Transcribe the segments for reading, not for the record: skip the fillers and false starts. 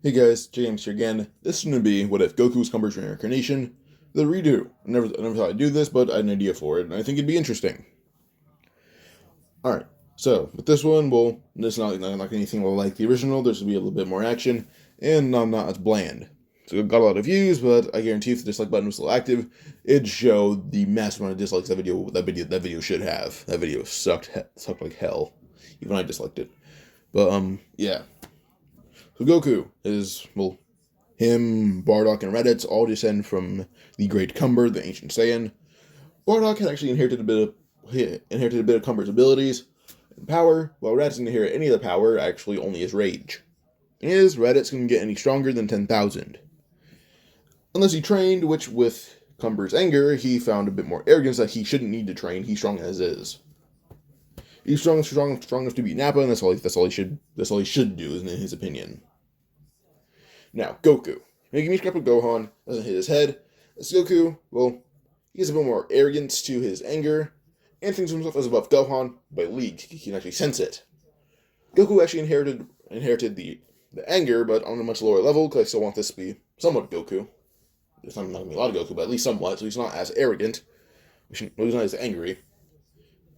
Hey guys, James here again. This is going to be What If Goku's Cumber's Reincarnation, the redo. I never thought I'd do this, but I had an idea for it, and I think it'd be interesting. Alright, so with this one, well, this is not like anything like the original. There's going to be a little bit more action, and not as bland. So it got a lot of views, but I guarantee if the dislike button was still active, it'd show the massive amount of dislikes that video should have. That video sucked like hell, even I disliked it. But yeah. So Goku is, well, him, Bardock, and Raditz all descend from the great Cumber, the ancient Saiyan. Bardock had actually inherited a bit of Cumber's abilities and power, while Raditz didn't inherit any of the power, actually only his rage. Is Raditz going to get any stronger than 10,000? Unless he trained, which with Cumber's anger, he found a bit more arrogance that he shouldn't need to train, he's strong as is. He's strong enough to beat Nappa, and that's all he should do, in his opinion. Now, Goku. Making me scrap with Gohan doesn't hit his head. As Goku, well, he has a bit more arrogance to his anger, and thinks of himself as above Gohan by league. He can actually sense it. Goku actually inherited the anger, but on a much lower level, because I still want this to be somewhat Goku. It's not going to be a lot of Goku, but at least somewhat, so he's not as arrogant. He's not as angry.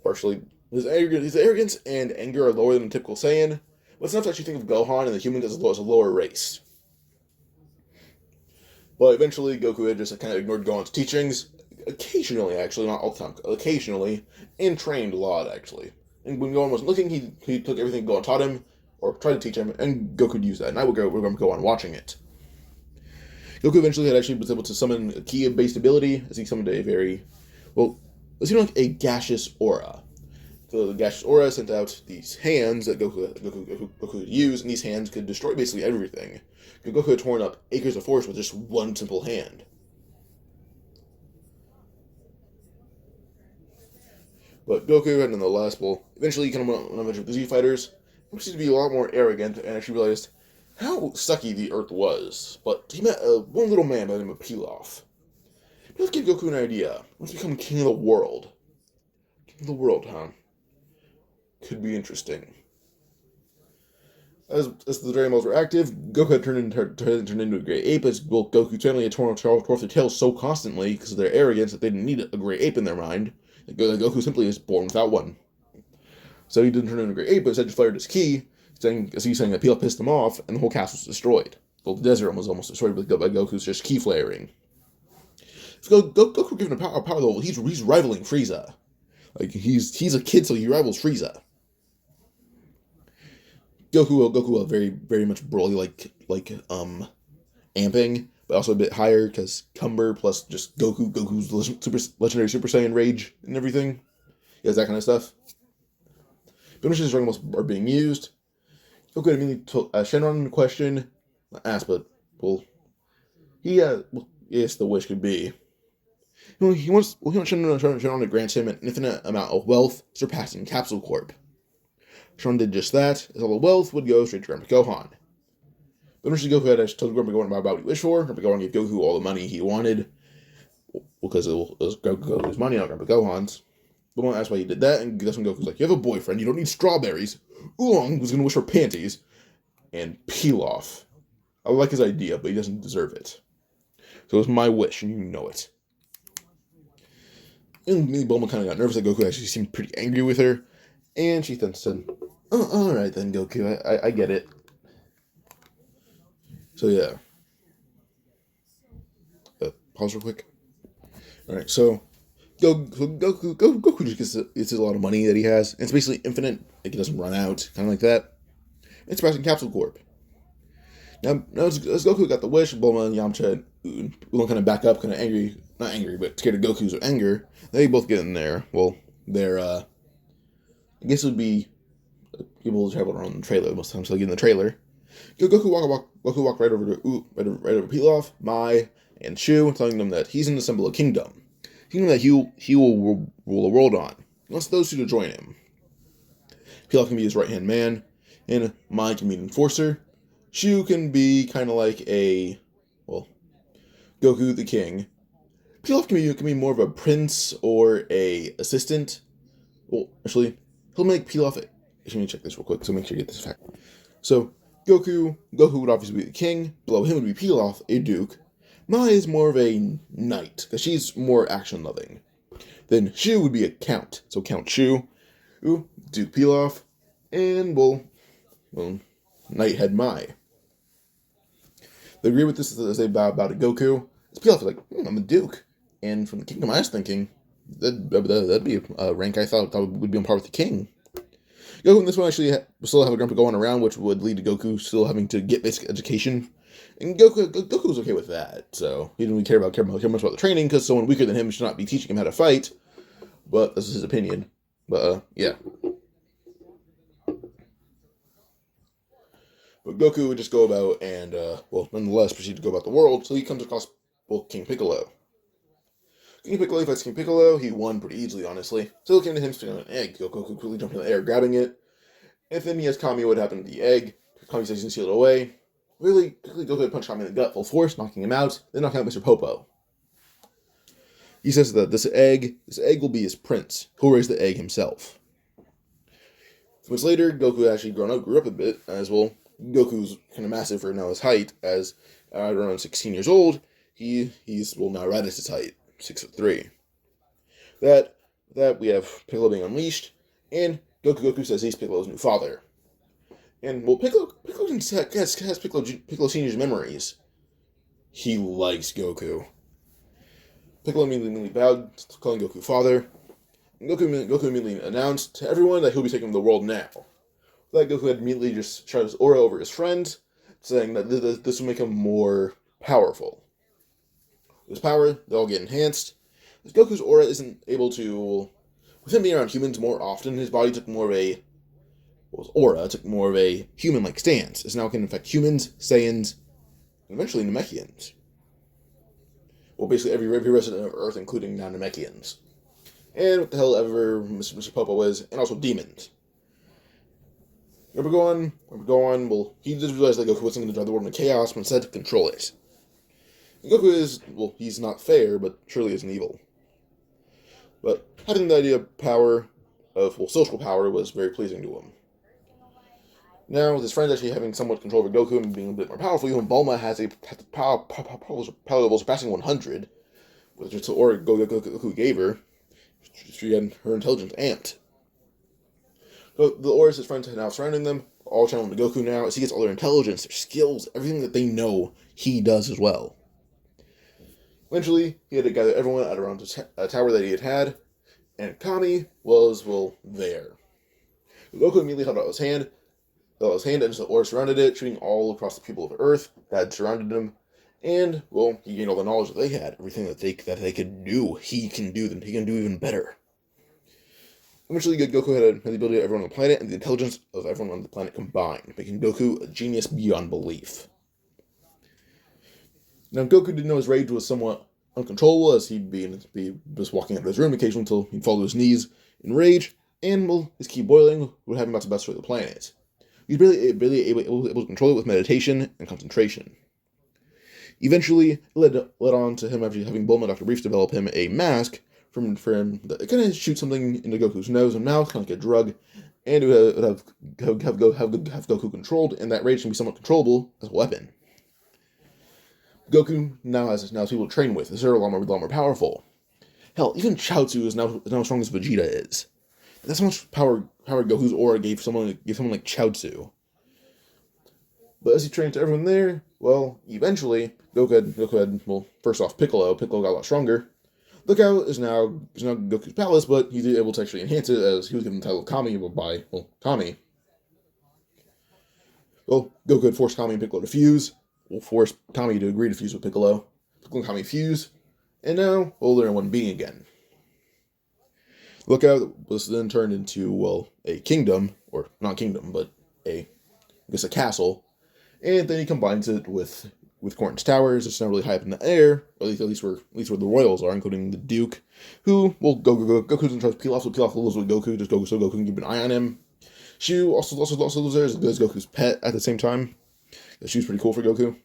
Partially, his arrogance and anger are lower than a typical Saiyan, but it's enough to actually think of Gohan and the humans as a lower race. But eventually, Goku had just kind of ignored Gohan's teachings, occasionally, actually, not all the time, occasionally, and trained a lot, actually. And when Gohan wasn't looking, he took everything Gohan taught him, or tried to teach him, and Goku would use that, and I would go on watching it. Goku eventually had actually been able to summon a Ki-based ability, as he summoned a very, well, let's like a gaseous aura. So the gaseous aura sent out these hands that Goku could use, and these hands could destroy basically everything. Goku had torn up acres of forest with just one simple hand. But Goku had nonetheless, well, eventually he kind of went on adventure with the Z Fighters, which seemed to be a lot more arrogant, and actually realized how sucky the Earth was. But he met one little man by the name of Pilaf. Pilaf gave Goku an idea. Let's become king of the world. King of the world, huh? Could be interesting. As the Dragon Balls were active, Goku had turned into a great ape, as well, Goku's family had torn off their tails so constantly because of their arrogance that they didn't need a great ape in their mind. That Goku simply is born without one. So he didn't turn into a great ape, but instead just fired his ki, saying that Pilaf pissed him off, and the whole castle was destroyed. Well, the desert was almost destroyed by Goku's just ki flaring. So Goku given a power level, he's rivaling Frieza. Like he's a kid, so he rivals Frieza. Goku very, very much Broly like amping, but also a bit higher because Cumber plus just Goku's legendary Super Saiyan rage and everything. He has that kind of stuff. Finishes Dragon Balls are being used. Goku immediately took Shenron into question. Not asked, but well, yes, the wish could be. He wants Shenron to grant him an infinite amount of wealth, surpassing Capsule Corp. Shenron did just that, as all the wealth would go straight to Grandpa Gohan. But eventually Goku had told Grandpa Gohan about what he wished for. Grandpa Gohan gave Goku all the money he wanted, because it was Goku's money, not Grandpa Gohan's. But one asked why he did that, and that's when Goku's like, "You have a boyfriend, you don't need strawberries." Oolong was gonna wish for panties, and peel off. I like his idea, but he doesn't deserve it. So it was my wish, and you know it. And Bulma kind of got nervous that Goku actually seemed pretty angry with her, and she then said, "Oh, alright then, Goku, I get it." So yeah. Pause real quick. Alright, so Goku just gets a lot of money that he has. And it's basically infinite, like it doesn't run out, kind of like that. It's passing Capsule Corp. Now as Goku got the wish, Bulma and Yamcha and Oolong kind of back up, kind of angry, not angry, but scared of Goku's anger. They both get in there. Well, they're, I guess it would be people who travel around the trailer most of the time, so they get in the trailer. Goku walk right over Pilaf, Mai, and Shu, telling them that he's in the symbol of kingdom. Kingdom that he will rule the world on. He wants those two to join him. Pilaf can be his right-hand man, and Mai can be an enforcer. Shu can be kind of like Goku the king. Pilaf can be more of a prince or a assistant. Well, actually, he'll make Pilaf. Let me check this real quick, so make sure you get this fact. So Goku would obviously be the king. Below him would be Pilaf, a duke. Mai is more of a knight, because she's more action-loving. Then Shu would be a count, so Count Shu, Duke Pilaf, and, well, Knighthead Mai. They agree with this as they bow to Goku. Pilaf is like, I'm a duke. And from the kingdom I was thinking, that'd be a rank I thought would be on par with the king. Goku in this one actually still have a grandpa going around, which would lead to Goku still having to get basic education. And Goku was okay with that, so he didn't really care much about the training, because someone weaker than him should not be teaching him how to fight. But this is his opinion. But, yeah. But Goku would just go about and, nonetheless proceed to go about the world, so he comes across, King Piccolo. King Piccolo fights King Piccolo. He won pretty easily, honestly. So he came to him stealing an egg. Goku quickly jumped in the air, grabbing it. And then he asks Kami what happened to the egg. Kami says he can steal it away. Really quickly, Goku punched Kami in the gut full force, knocking him out. Then knocking out Mr. Popo. He says that this egg will be his prince. He'll raise the egg himself. Months later, Goku actually grew up a bit, as well. Goku's kind of massive for now his height, as at around 16 years old, he's now Raditz's height, 6'3". That we have Piccolo being unleashed, and Goku says he's Piccolo's new father. And Piccolo has Piccolo Senior's memories. He likes Goku. Piccolo immediately bowed, calling Goku father. And Goku immediately announced to everyone that he'll be taking the world now. That Goku had immediately just tried his aura over his friends, saying that this will make him more powerful. With his power, they all get enhanced. As Goku's aura isn't able to, with him being around humans more often, his body took more of a, his aura took more of a human-like stance. It now can infect humans, Saiyans, and eventually Namekians. Well, basically every resident of Earth, including non-Namekians. And what the hell ever Mr. Popo is, and also demons. Where we're going, well, he just realized that Goku wasn't going to drive the world into chaos, but instead to control it. And Goku is, he's not fair, but surely isn't evil. But having the idea of power, social power, was very pleasing to him. Now, with his friends actually having somewhat control over Goku and being a bit more powerful, even Bulma has a power level surpassing 100, which is the aura Goku gave her. She had her intelligence amped. So the auras his friends are now surrounding them, all channeling to Goku now, as he gets all their intelligence, their skills, everything that they know, he does as well. Eventually, he had to gather everyone at around a tower that he had, and Kami was, there. Goku immediately held out his hand, and just the aura surrounded it, shooting all across the people of Earth that had surrounded him, and, he gained all the knowledge that they had, everything that they could do, he can do even better. Eventually, Goku had the ability of everyone on the planet and the intelligence of everyone on the planet combined, making Goku a genius beyond belief. Now, Goku didn't know his rage was somewhat uncontrollable, as he'd be just walking out of his room occasionally until he'd fall to his knees in rage, and, his ki boiling would have him about to destroy the planet. He was barely able to control it with meditation and concentration. Eventually, it led on to him actually having Bulma and Dr. Brief develop him a mask for him that kind of shoots something into Goku's nose and mouth, kind of like a drug, and it would have Goku controlled, and that rage can be somewhat controllable as a weapon. Goku now has people to train with. They're a lot more powerful. Hell, even Chaozu is now as strong as Vegeta is. That's how much power Goku's aura gave someone like Chaozu. But as he trained to everyone there, eventually Goku had first off Piccolo. Piccolo got a lot stronger. Lookout is now Goku's palace, but he's able to actually enhance it as he was given the title of Kami by Kami. Goku had forced Kami and Piccolo to fuse. Forced Kami to agree to fuse with Piccolo. Piccolo and Kami fuse, and now they're in one being again. Lookout was then turned into a kingdom, or not kingdom, but a castle, and then he combines it with Corn's towers. It's not really high up in the air, or at least where the royals are, including the Duke, who Goku's in charge of Pilaf, so Pilaf lives with Goku, so Goku can keep an eye on him. Shu also lives there as Goku's pet at the same time. Shu's pretty cool for Goku.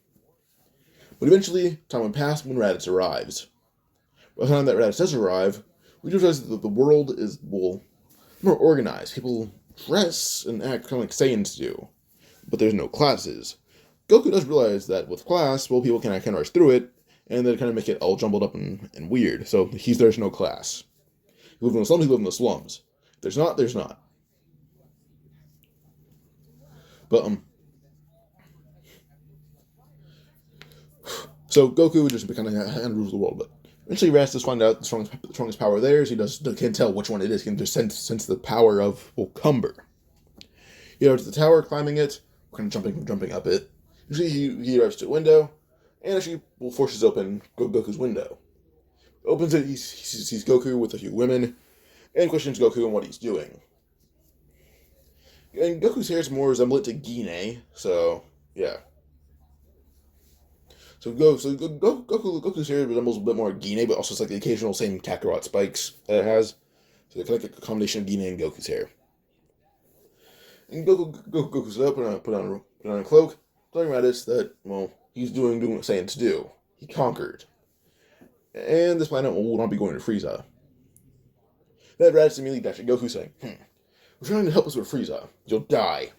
But eventually, time would pass when Raditz arrives. By the time that Raditz does arrive, we realize that the world is more organized. People dress and act kind of like Saiyans do. but there's no classes. Goku does realize that with class, well, people can kind of rush through it, and then kind of make it all jumbled up and weird. So there's no class. You live in the slums, you live in the slums. If there's not, there's not. But so Goku just kind of rules the world, but eventually Raditz finds out the strongest power there is he can't tell which one it is. He can just sense the power of Cumber. He arrives at the tower, climbing it, kind of jumping up it. Usually he arrives to a window, and actually forces open Goku's window. Opens it, he sees Goku with a few women, and questions Goku on what he's doing. And Goku's hair is more resemblant to Gine, so yeah. So Goku's hair resembles a bit more Gine, but also it's like the occasional same Kakarot spikes that it has. So it's kind of like a combination of Gine and Goku's hair. And Goku's up, put on a cloak, telling Raditz that, well, he's doing what Saiyans do. He conquered. And this planet will not be going to Frieza. Then Raditz immediately dashed at Goku, saying, we're trying to help us with Frieza. You'll die.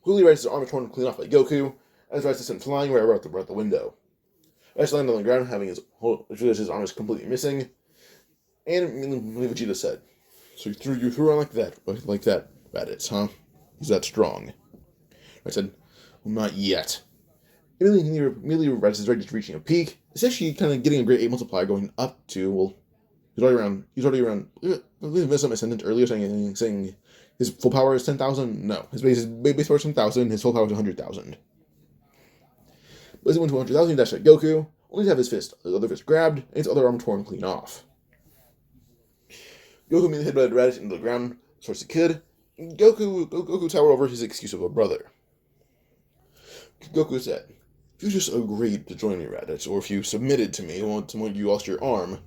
Quickly, Raditz's arm is torn clean off by Goku, as Raditz sent flying right out the window. Raditz landed on the ground, having his arm is completely missing, and Vegeta said, so you threw on like that, Raditz, huh? He's that strong. I said, well, not yet. Immediately Raditz is ready to reaching a peak. It's actually kind of getting a great 8 multiplier going up to, well, he's already around, I messed up my sentence earlier saying his full power is 10,000? No. His base power is 10,000, his full power is 100,000. But as he went to 100,000, he dashed at Goku, only to have his other fist grabbed, and his other arm torn clean off. Goku immediately headbutted Raditz into the ground, starts to kid, and Goku towered over his excuse of a brother. Goku said, if you just agreed to join me, Raditz, or if you submitted to me when you lost your arm,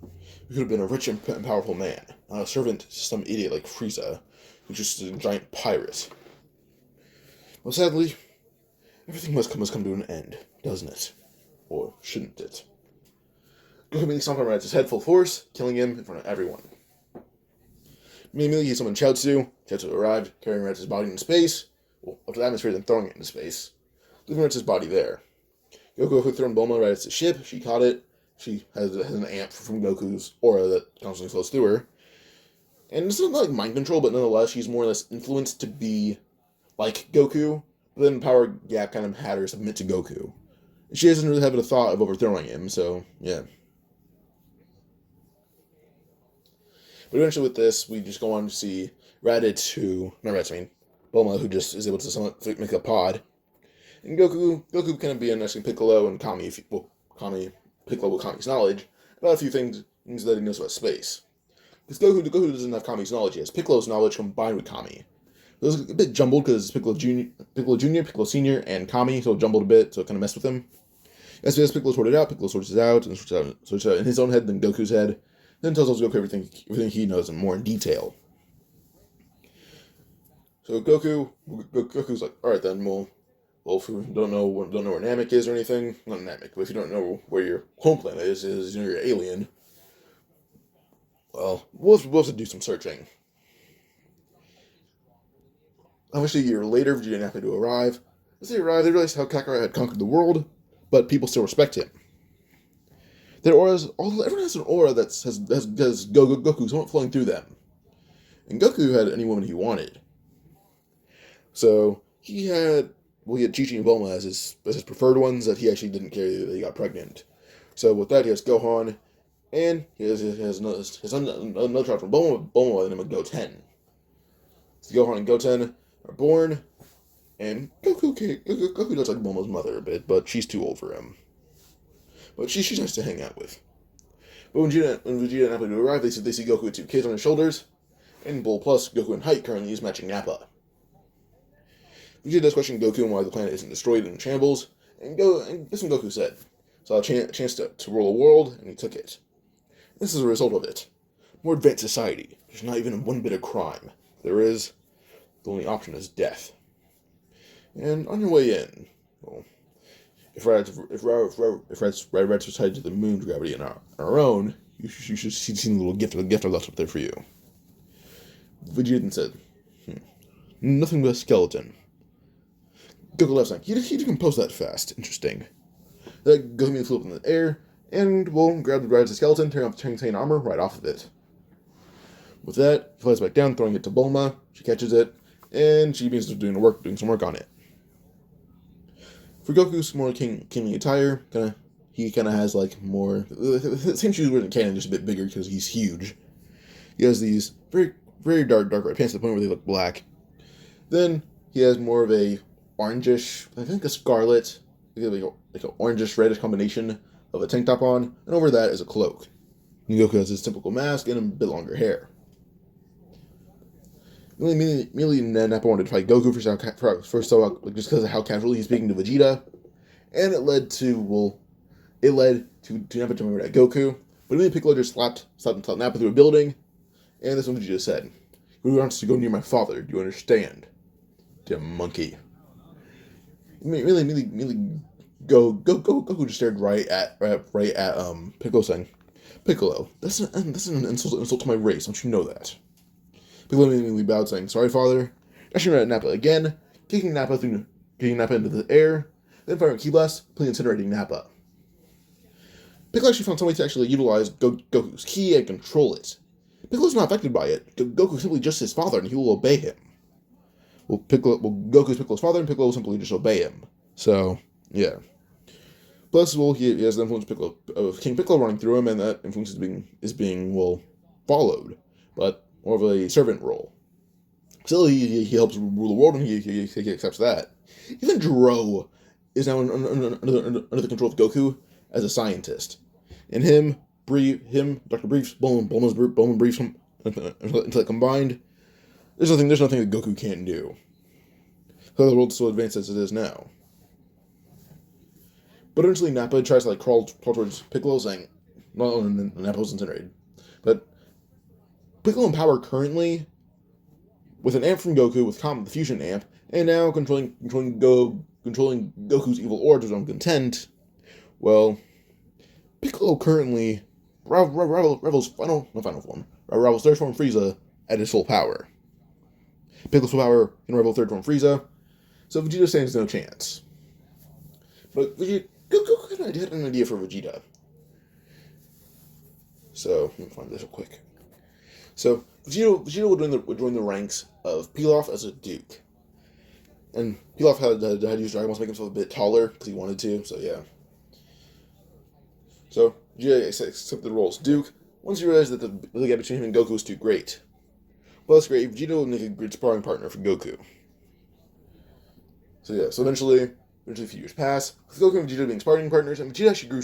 you could have been a rich and powerful man, not a servant to some idiot like Frieza, who's just a giant pirate. Well, sadly, everything must come to an end, doesn't it? Or shouldn't it? Goku immediately stomped on Raditz's head full force, killing him in front of everyone. Immediately he summoned Chaozu. Chaozu arrived, carrying Raditz's body into space, up to the atmosphere, then throwing it into space, leaving Raditz's body there. Goku quickly thrown Bulma Raditz's ship. She caught it. She has an amp from Goku's aura that constantly flows through her. And it's not like mind control, but nonetheless, she's more or less influenced to be like Goku. But then Power Gap kind of had her submit to Goku. She doesn't really have a thought of overthrowing him, so yeah. But eventually with this, we just go on to see Raditz, Bulma, who just is able to make a pod. And Goku kind of be interesting Piccolo and Kami, Piccolo with Kami's knowledge about a few things that he knows about space. Because Goku doesn't have Kami's knowledge, he has Piccolo's knowledge combined with Kami. It was a bit jumbled because Piccolo Jr., Piccolo Sr., and Kami, so it jumbled a bit, so it kind of messed with him. As Piccolo sorted it out, Piccolo sorts it out in his own head, then Goku's head, then tells Goku everything he knows in more in detail. So Goku's like, alright then, well, if you don't know where Namek is or anything, not Namek, but if you don't know where your home planet is you're an alien, well, we'll have to do some searching. Obviously, a year later, Vegeta and Nappa arrive. As they arrive, they realize how Kakarot had conquered the world, but people still respect him. Their auras, everyone has an aura that has Goku flowing through them. And Goku had any woman he wanted. So, he had Chi-Chi and Bulma as his preferred ones that he actually didn't care that he got pregnant. So with that, he has Gohan, and he has another child from Bulma by the name of Goten. So Gohan and Goten are born, and Goku looks like Bulma's mother a bit, but she's too old for him. But she's nice to hang out with. But when Vegeta and Nappa arrive, they see Goku with 2 kids on his shoulders, and Bull Plus Goku in height currently is matching Nappa. Vegeta does question Goku on why the planet isn't destroyed and in shambles, and guess what Goku said. Saw a chance to rule a world, and he took it. This is a result of it. More advanced society. There's not even one bit of crime. There is. The only option is death. And on your way in, well, if Raditz was tied to the moon's gravity and our own, you should see the little gift I left up there for you. Vegeta then said, nothing but a skeleton. Goku left saying, he decomposed that fast. Interesting. Goku immediately flew up in the air, and will grab the Raditz skeleton, tearing off the Saiyan armor right off of it. With that, he flies back down, throwing it to Bulma. She catches it, and she begins doing some work on it. For Goku's more kingly attire, he has like more the same shoes wearing in canon, just a bit bigger because he's huge. He has these very dark red pants to the point where they look black. Then he has more of a orangish, I think a scarlet, like an orangish reddish combination of a tank top on, and over that is a cloak. And Goku has his typical mask and a bit longer hair. Immediately Nappa wanted to fight Goku just because of how casually he's speaking to Vegeta, and it led to Nappa jumping right at Goku. But immediately Piccolo just slapped Nappa through a building, and this is what Vegeta said: "Who wants to go near my father? Do you understand? Damn monkey." Goku just stared right at Piccolo, saying, "Piccolo, that's an insult to my race. Don't you know that?" Piccolo immediately bowed, saying, "Sorry, father." Dashing right at Nappa again, kicking Nappa into the air, then firing a ki blast, completely incinerating Nappa. Piccolo actually found some way to actually utilize Goku's ki and control it. Piccolo's not affected by it. Goku is simply just his father, and he will obey him. Goku is Piccolo's father, and Piccolo will simply just obey him. So, yeah. Plus, he has the influence of King Piccolo running through him, and that influence is being followed, but more of a servant role. Still, he helps rule the world, and he accepts that. Even Dro is now under the control of Goku as a scientist. And Dr. Briefs, Bulma Briefs, until combined, there's nothing that Goku can't do. So the world's so advanced as it is now. But eventually Nappa tries to crawl towards Piccolo, saying, well, and Nappa's incinerated. But Piccolo in power currently, with an amp from Goku, with the fusion amp, and now controlling Goku's evil aura to his own content. Well, Piccolo currently rivals third form Frieza at his full power. Piccolo's full power can rival third form Frieza, so Vegeta stands no chance. But Goku had an idea for Vegeta. So let me find this real quick. So Vegeta would join the ranks of Pilaf as a Duke, and Pilaf had to use Dragon Balls to make himself a bit taller because he wanted to. So yeah. So Vegeta accepted the role as Duke once he realized that the gap between him and Goku was too great. Well, that's great. Vegeta would make a great sparring partner for Goku. So yeah. So eventually a few years pass, with Goku and Vegeta being sparring partners, and Vegeta actually grew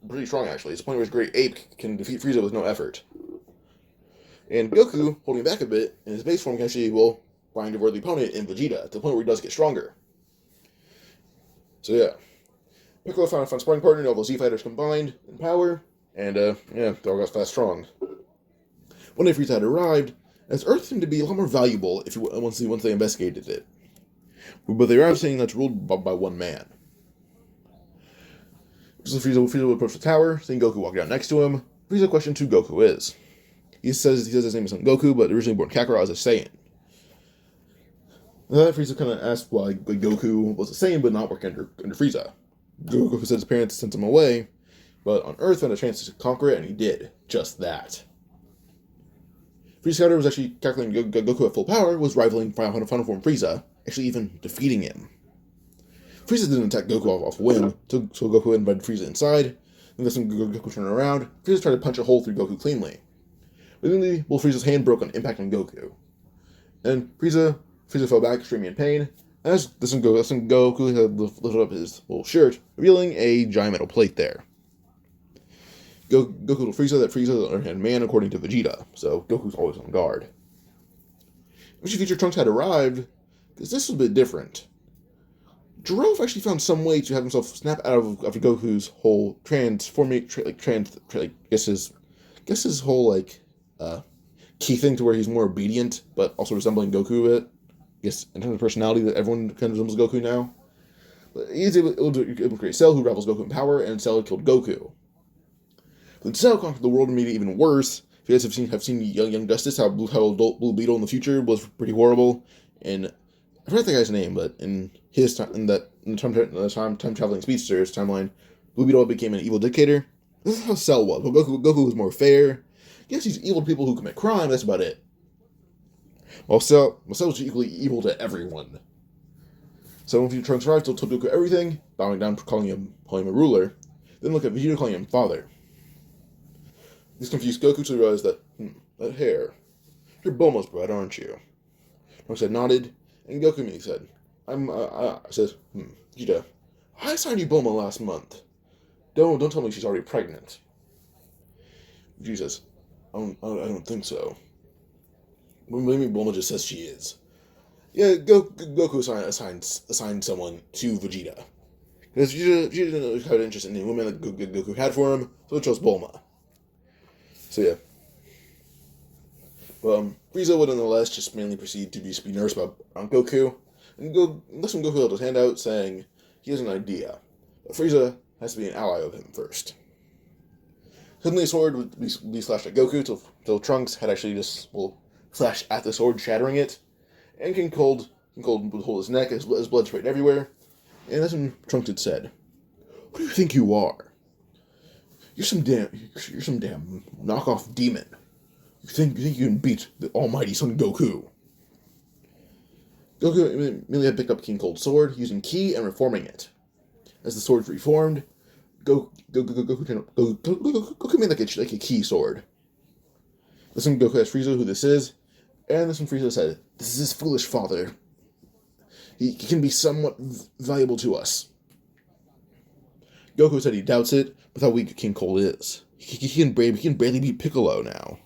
pretty strong actually. It's the point where his great ape can defeat Frieza with no effort. And Goku, holding back a bit, in his base form can actually find a worthy opponent in Vegeta, to the point where he does get stronger. So yeah. Piccolo found a fun sparring partner, all those Z fighters combined in power, and they all got fast strong. One day Frieza had arrived, as Earth seemed to be a lot more valuable once they investigated it. But they arrived saying that's ruled by one man. So Frieza would approach the tower, seeing Goku walk down next to him. Frieza questioned who Goku is. He says his name is Son Goku, but originally born Kakarot as a Saiyan. And then Frieza kind of asked why Goku was a Saiyan but not working under Frieza. Goku said his parents sent him away, but on Earth found a chance to conquer it, and he did just that. Frieza Scouter was actually calculating Goku at full power, was rivaling Final Form Frieza, actually even defeating him. Frieza didn't attack Goku off whim, so Goku invited Frieza inside, and then Goku turned around. Frieza tried to punch a hole through Goku cleanly. But immediately, Frieza's hand broke on impact on Goku. And Frieza fell back, extremely in pain, as Goku had lifted up his little shirt, revealing a giant metal plate there. Goku told Frieza that Frieza is an underhand man, according to Vegeta, so Goku's always on guard. Eventually, Future Trunks had arrived, because this was a bit different. Giraffe actually found some way to have himself snap out of Goku's whole his whole key thing to where he's more obedient, but also resembling Goku a bit. I guess in terms of personality, that everyone kind of resembles Goku now. But he's able to create Cell, who rivals Goku in power, and Cell killed Goku. When Cell conquered the world and made it even worse, if you guys have seen Young Justice, how Blue Beetle in the future was pretty horrible, and I forgot the guy's name, but in his time, in the time traveling speedster's timeline, Bluebeetle became an evil dictator. This is how Cell was. Well, Goku was more fair. Yes, he's evil to people who commit crime. That's about it. Cell was equally evil to everyone. So when Trunks arrived, told Goku everything, bowing down, calling him a ruler. Then look at Vegeta calling him father. This confused Goku to realize that hair. You're Bulma's bred, aren't you? Trunks had nodded, and Goku immediately said, Vegeta, I signed you Bulma last month. Don't tell me she's already pregnant. Vegeta says, I don't think so. Maybe Bulma just says she is. Yeah, Goku assigned someone to Vegeta. Because Vegeta didn't have an interest in the women that Goku had for him, so he chose Bulma. So yeah. Frieza would nonetheless just mainly proceed to be nervous about Goku, and that's when Goku held his hand out, saying he has an idea, but Frieza has to be an ally of him first. Suddenly, a sword would be slashed at Goku till Trunks had actually slashed at the sword, shattering it, and King Cold would hold his neck as blood sprayed everywhere, and that's when Trunks had said, "What do you think you are? You're some damn knockoff demon. You think you can beat the almighty Son Goku?" Goku immediately had picked up King Cold's sword, using Ki and reforming it. As the sword reformed, Goku made like a Ki sword. This one Goku asked Frieza who this is, and this one Frieza said, "This is his foolish father. He can be somewhat valuable to us." Goku said he doubts it, but how weak King Cold is. He can barely beat Piccolo now.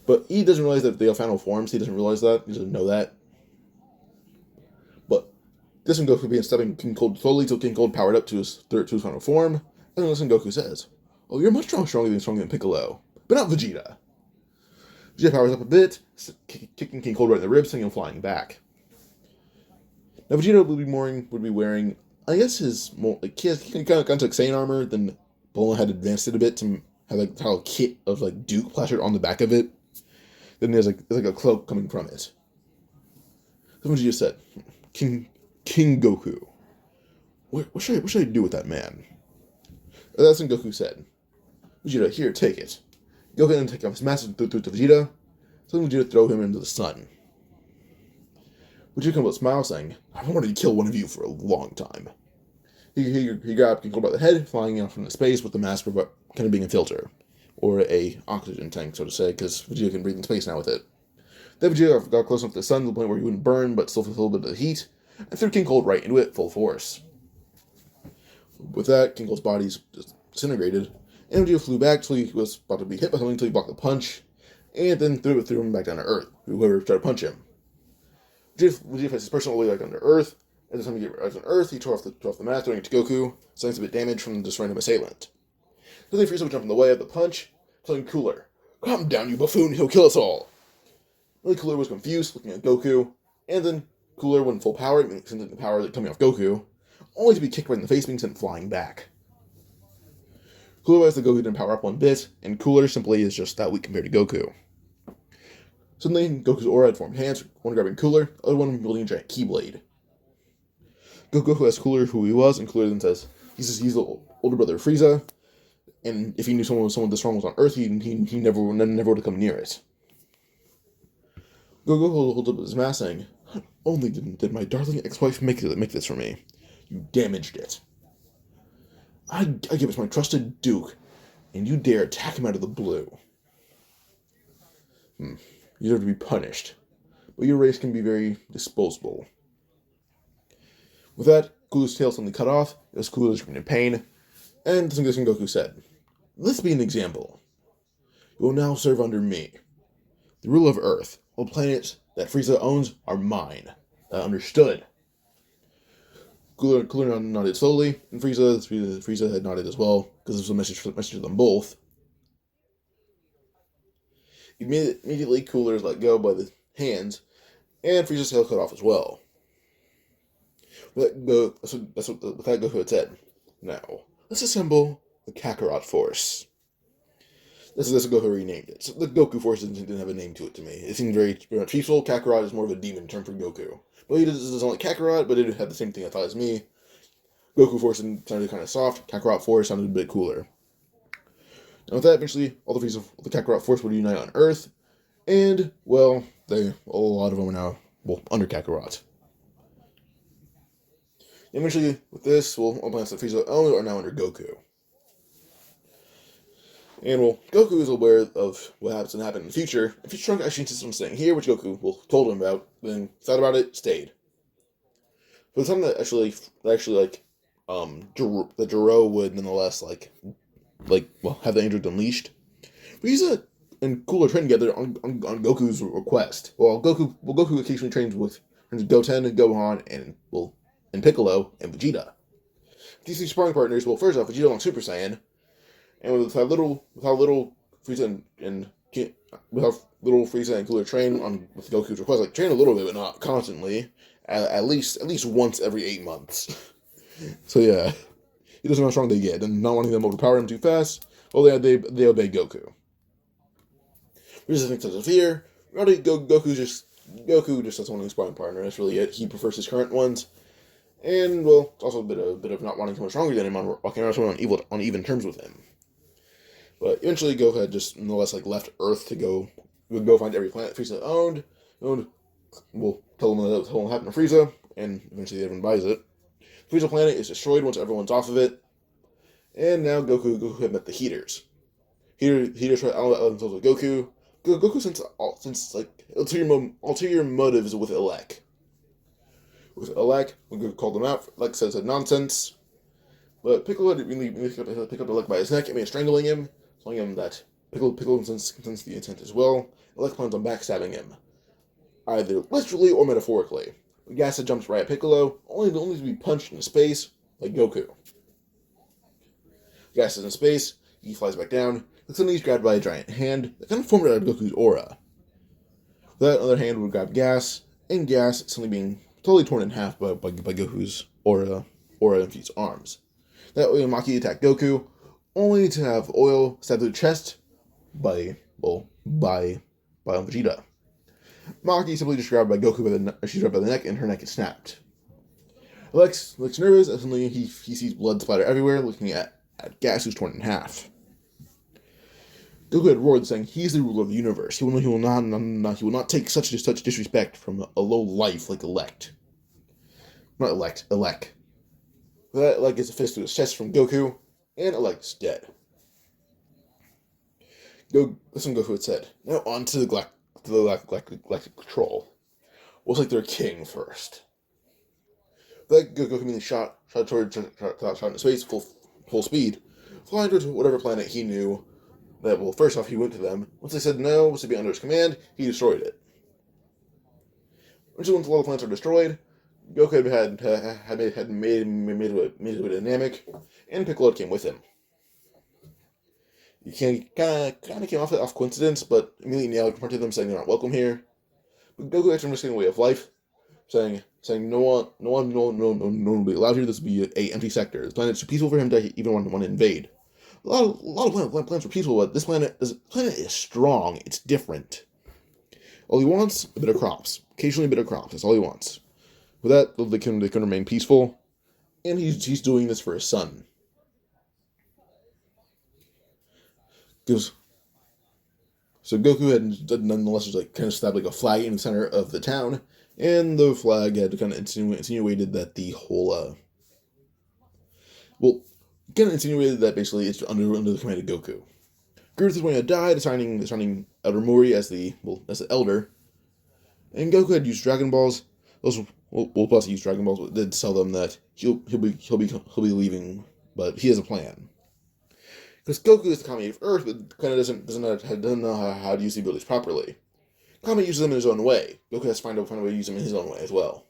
But he doesn't realize that they have final forms. He doesn't realize that. He doesn't know that. But this one Goku began stepping King Cold slowly till King Cold powered up to his final form. And then listen, Goku says, "Oh, you're much stronger than Piccolo, but not Vegeta." Vegeta powers up a bit, kicking King Cold right in the ribs, sending him flying back. Now Vegeta would be wearing, I guess he kind of took Saiyan armor. Then Bulma had advanced it a bit to have a kit of Duke plastered on the back of it. Then there's a cloak coming from it. Then Vegeta said, King Goku, what should I do with that man?" And that's when Goku said, "Vegeta, here, take it." Goku then take off his mask and threw it to Vegeta. So then Vegeta throw him into the sun. Vegeta comes out smile, saying, "I've wanted to kill one of you for a long time." He grabbed King Cold by the head, flying out from space with the mask kind of being a filter, or a oxygen tank, so to say, because Vegeta can breathe in space now with it. Then Vegeta got close enough to the sun to the point where he wouldn't burn, but still feel a little bit of the heat, and threw King Cold right into it, full force. With that, King Cold's body just disintegrated, and Vegeta flew back till he was about to be hit by something until he blocked the punch, and then threw him back down to Earth, whoever tried to punch him. Vegeta faced his person all the way back down to Earth, and the time he arrived on Earth, he tore off the mask, throwing it to Goku, saying a bit damage from this random assailant. Suddenly Frieza would jump in the way of the punch, telling Cooler, "Calm down, you buffoon, he'll kill us all." Really, Cooler was confused, looking at Goku, and then Cooler went full power, sending the power coming off Goku, only to be kicked right in the face, being sent flying back. Cooler realized that Goku didn't power up one bit, and Cooler simply is just that weak compared to Goku. Suddenly, Goku's aura had formed hands, one grabbing Cooler, the other one wielding a giant Keyblade. Goku asks Cooler who he was, and Cooler then says he's the older brother of Frieza, and if he knew someone this strong was on Earth, he never would have come near it. Goku holds up his mask, saying, "Not only did my darling ex-wife make this for me, you damaged it. I give it to my trusted Duke, and you dare attack him out of the blue. You deserve to be punished, but your race can be very disposable." With that, Cooler's tail suddenly cut off, as Cooler screamed in pain, and this is when Goku said, "Let's be an example. You will now serve under me. The ruler of Earth. All planets that Frieza owns are mine. Understood?" Cooler nodded slowly, and Frieza had nodded as well, because this was a message to them both. Immediately, Cooler is let go by the hands, and Frieza's tail cut off as well. That's what Goku had said. "Now, let's assemble the Kakarot Force." This is Goku renamed it. So the Goku Force didn't have a name to it to me. It seemed very peaceful. Kakarot is more of a demon term for Goku. But he doesn't like Kakarot, but it had the same thing I thought as me. Goku Force sounded kind of soft. Kakarot Force sounded a bit cooler. And with that, eventually, all the Kakarot Force would unite on Earth. And, well, a lot of them are now, under Kakarot. And eventually, with this, all planets that Frieza owned are now under Goku. And, Goku is aware of what happens to happen in the future. If he's Trunk actually insists on staying here, which Goku told him about, then thought about it, stayed. But the time that the Jiro would nonetheless, have the androids unleashed, Frieza and Cooler train together on Goku's request. Goku occasionally trains with Goten, Gohan, and Piccolo, and Vegeta. These three sparring partners, first off, Vegeta on Super Saiyan, and with how little Frieza and Cooler train with Goku's request, train a little bit, but not constantly, at least once every 8 months. So yeah, he doesn't know how strong they get, and not wanting them to overpower him too fast, they obey Goku. Frieza thinks that's a fear. Goku just doesn't want a sparring partner. That's really it. He prefers his current ones. And, it's also a bit of not wanting someone stronger than him, walking around someone on even terms with him. But eventually, Goku had just nonetheless left Earth to go find every planet Frieza owned. Tell him what happened to Frieza, and eventually everyone buys it. Frieza planet is destroyed once everyone's off of it. And now Goku had met the Heaters. Heaters try to ally themselves with Goku. Goku since ulterior motives with Elec. With Elec, when Goku called them out, Elec says nonsense. But Piccolo had really picked up Elec by his neck and began strangling him, telling him that Piccolo sensed the intent as well. Elec plans on backstabbing him, either literally or metaphorically. Gasta jumps right at Piccolo, only to be punched into space like Goku. Gasta's in space, he flies back down, but suddenly he's grabbed by a giant hand that kind of formed out of Goku's aura. That other hand would grab Gas, and Gas suddenly being totally torn in half by Goku's aura-infused arms. That way, Maki attacked Goku, only to have Oil stabbed through the chest by Vegeta. Maki simply just grabbed by Goku she's grabbed by the neck, and her neck is snapped. Alex looks nervous, and suddenly he sees blood splatter everywhere, looking at Gas, who's torn in half. Goku had roared, saying he's the ruler of the universe. He will not take such disrespect from a low life like Elec. That Elec gets a fist to his chest from Goku, and Elec's dead. Listen, Goku had said, now on to the Galactic Control. We'll take their king first. That Goku immediately shot into space full speed, flying towards whatever planet he knew. First off, he went to them. Once they said no, was to be under his command, he destroyed it. Once a lot of planets are destroyed, Goku had made it dynamic, and Piccolo came with him. He kind of came off coincidence, but immediately Nail confronted them, saying they're not welcome here. But Goku actually risking a way of life, saying no one will be allowed here. This will be an empty sector. This planet's too peaceful for him to even want to invade. A lot of planets are peaceful, but this planet is strong. It's different. All he wants, a bit of crops. Occasionally a bit of crops. That's all he wants. With that, they can remain peaceful, and he's doing this for his son. So Goku had nonetheless kind of stabbed a flag in the center of the town, and the flag had kind of insinuated that the whole insinuated that basically it's under the command of Goku. Girth is going to die, assigning Elder Mori as the elder, and Goku had used Dragon Balls. Plus he used Dragon Balls, but did tell them that he'll be leaving, but he has a plan. Because Goku is the Kami of Earth, but kind of doesn't know how to use the abilities properly. Kami uses them in his own way. Goku has to find a way to use them in his own way as well.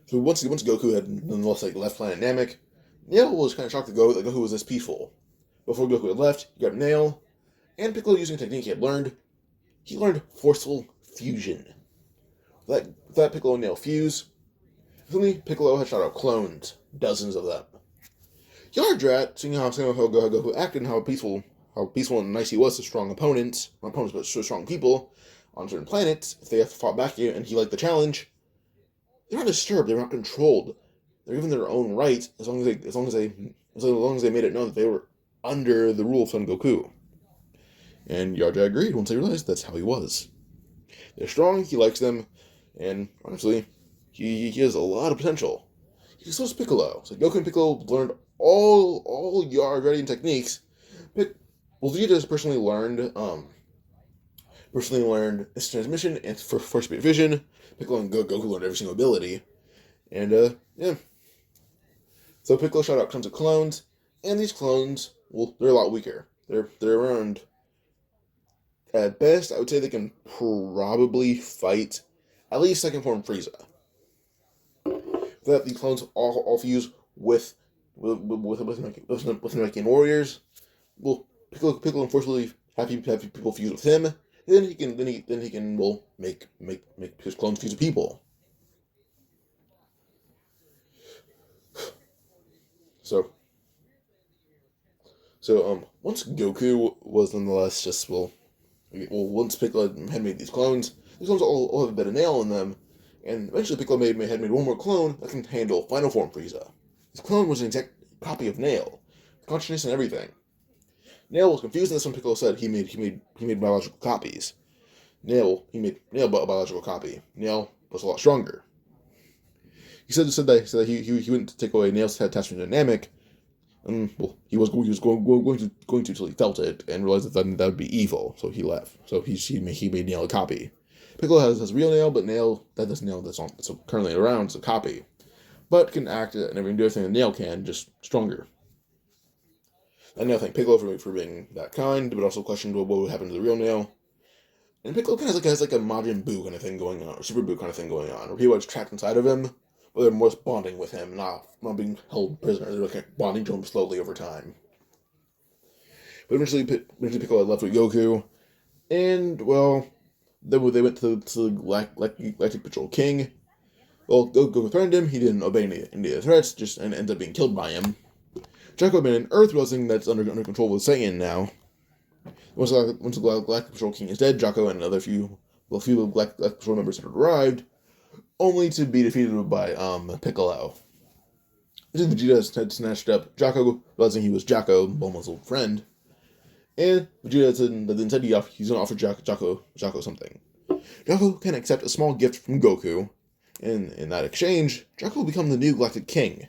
So once Goku had nonetheless left Planet Namek, Nail was kind of shocked that Goku was this peaceful. Before Goku had left, he grabbed Nail, and Piccolo using a technique he had learned. He learned forceful fusion. That Piccolo and Nail fuse. Suddenly, Piccolo had shot out clones, dozens of them. Yardrat, seeing how Goku acted and how peaceful and nice he was to strong opponents, not opponents, but so strong people on certain planets, if they have to fought back here and he liked the challenge, they're not disturbed, they're not controlled. They're given their own rights as long as they made it known that they were under the rule of Son Goku. And Yardrat agreed once they realized that's how he was. They're strong, he likes them, and honestly, he has a lot of potential. He's so Piccolo. So Goku and Piccolo learned all Yardratian techniques. Vegeta personally learned instant transmission and first speed vision. Piccolo and Goku learned every single ability. And yeah. So Piccolo shot out tons of clones, and these clones, well, they're a lot weaker. They're around, at best, I would say they can probably fight at least second form Frieza. That these clones all fuse with Namekian warriors. Well, Piccolo unfortunately have people fuse with him. Then he can make his clones fuse with people. So once Goku was nonetheless once Piccolo had made these clones all have a bit of nail in them, and eventually Piccolo had made one more clone that can handle Final Form Frieza. This clone was an exact copy of Nail, consciousness and everything. Nail was confused, and that's when Piccolo said he made biological copies. He made Nail a biological copy. Nail was a lot stronger. He said that he wouldn't take away Nail's attachment dynamic. He was going to until he felt it and realized that would be evil. So he left. So he made Nail a copy. Piccolo has real Nail, but that's Nail that's currently around. It's a copy, but can act and everything do everything that Nail can, just stronger. I now thank Piccolo for being that kind, but also questioned what would happen to the real Nail. And Piccolo kind of has like a Majin Buu kind of thing going on, or Super Buu kind of thing going on, where people are trapped inside of him, but they're more bonding with him, not being held prisoner. They're like bonding to him slowly over time. But eventually Piccolo left with Goku, and well, then they went to the Galactic Patrol King. Well, Goku threatened him. He didn't obey any of the threats, and ended up being killed by him. Jacko had been in Earth, realizing that's under control with Saiyan now. Once the Galactic Patrol King is dead, Jocko and another few Galactic Patrol members had arrived, only to be defeated by Piccolo. Vegeta had snatched up Jocko, realizing he was Jocko, Bulma's old friend, and Vegeta said he's going to offer Jocko something. Jocko can accept a small gift from Goku, and in that exchange, Jocko will become the new Galactic King,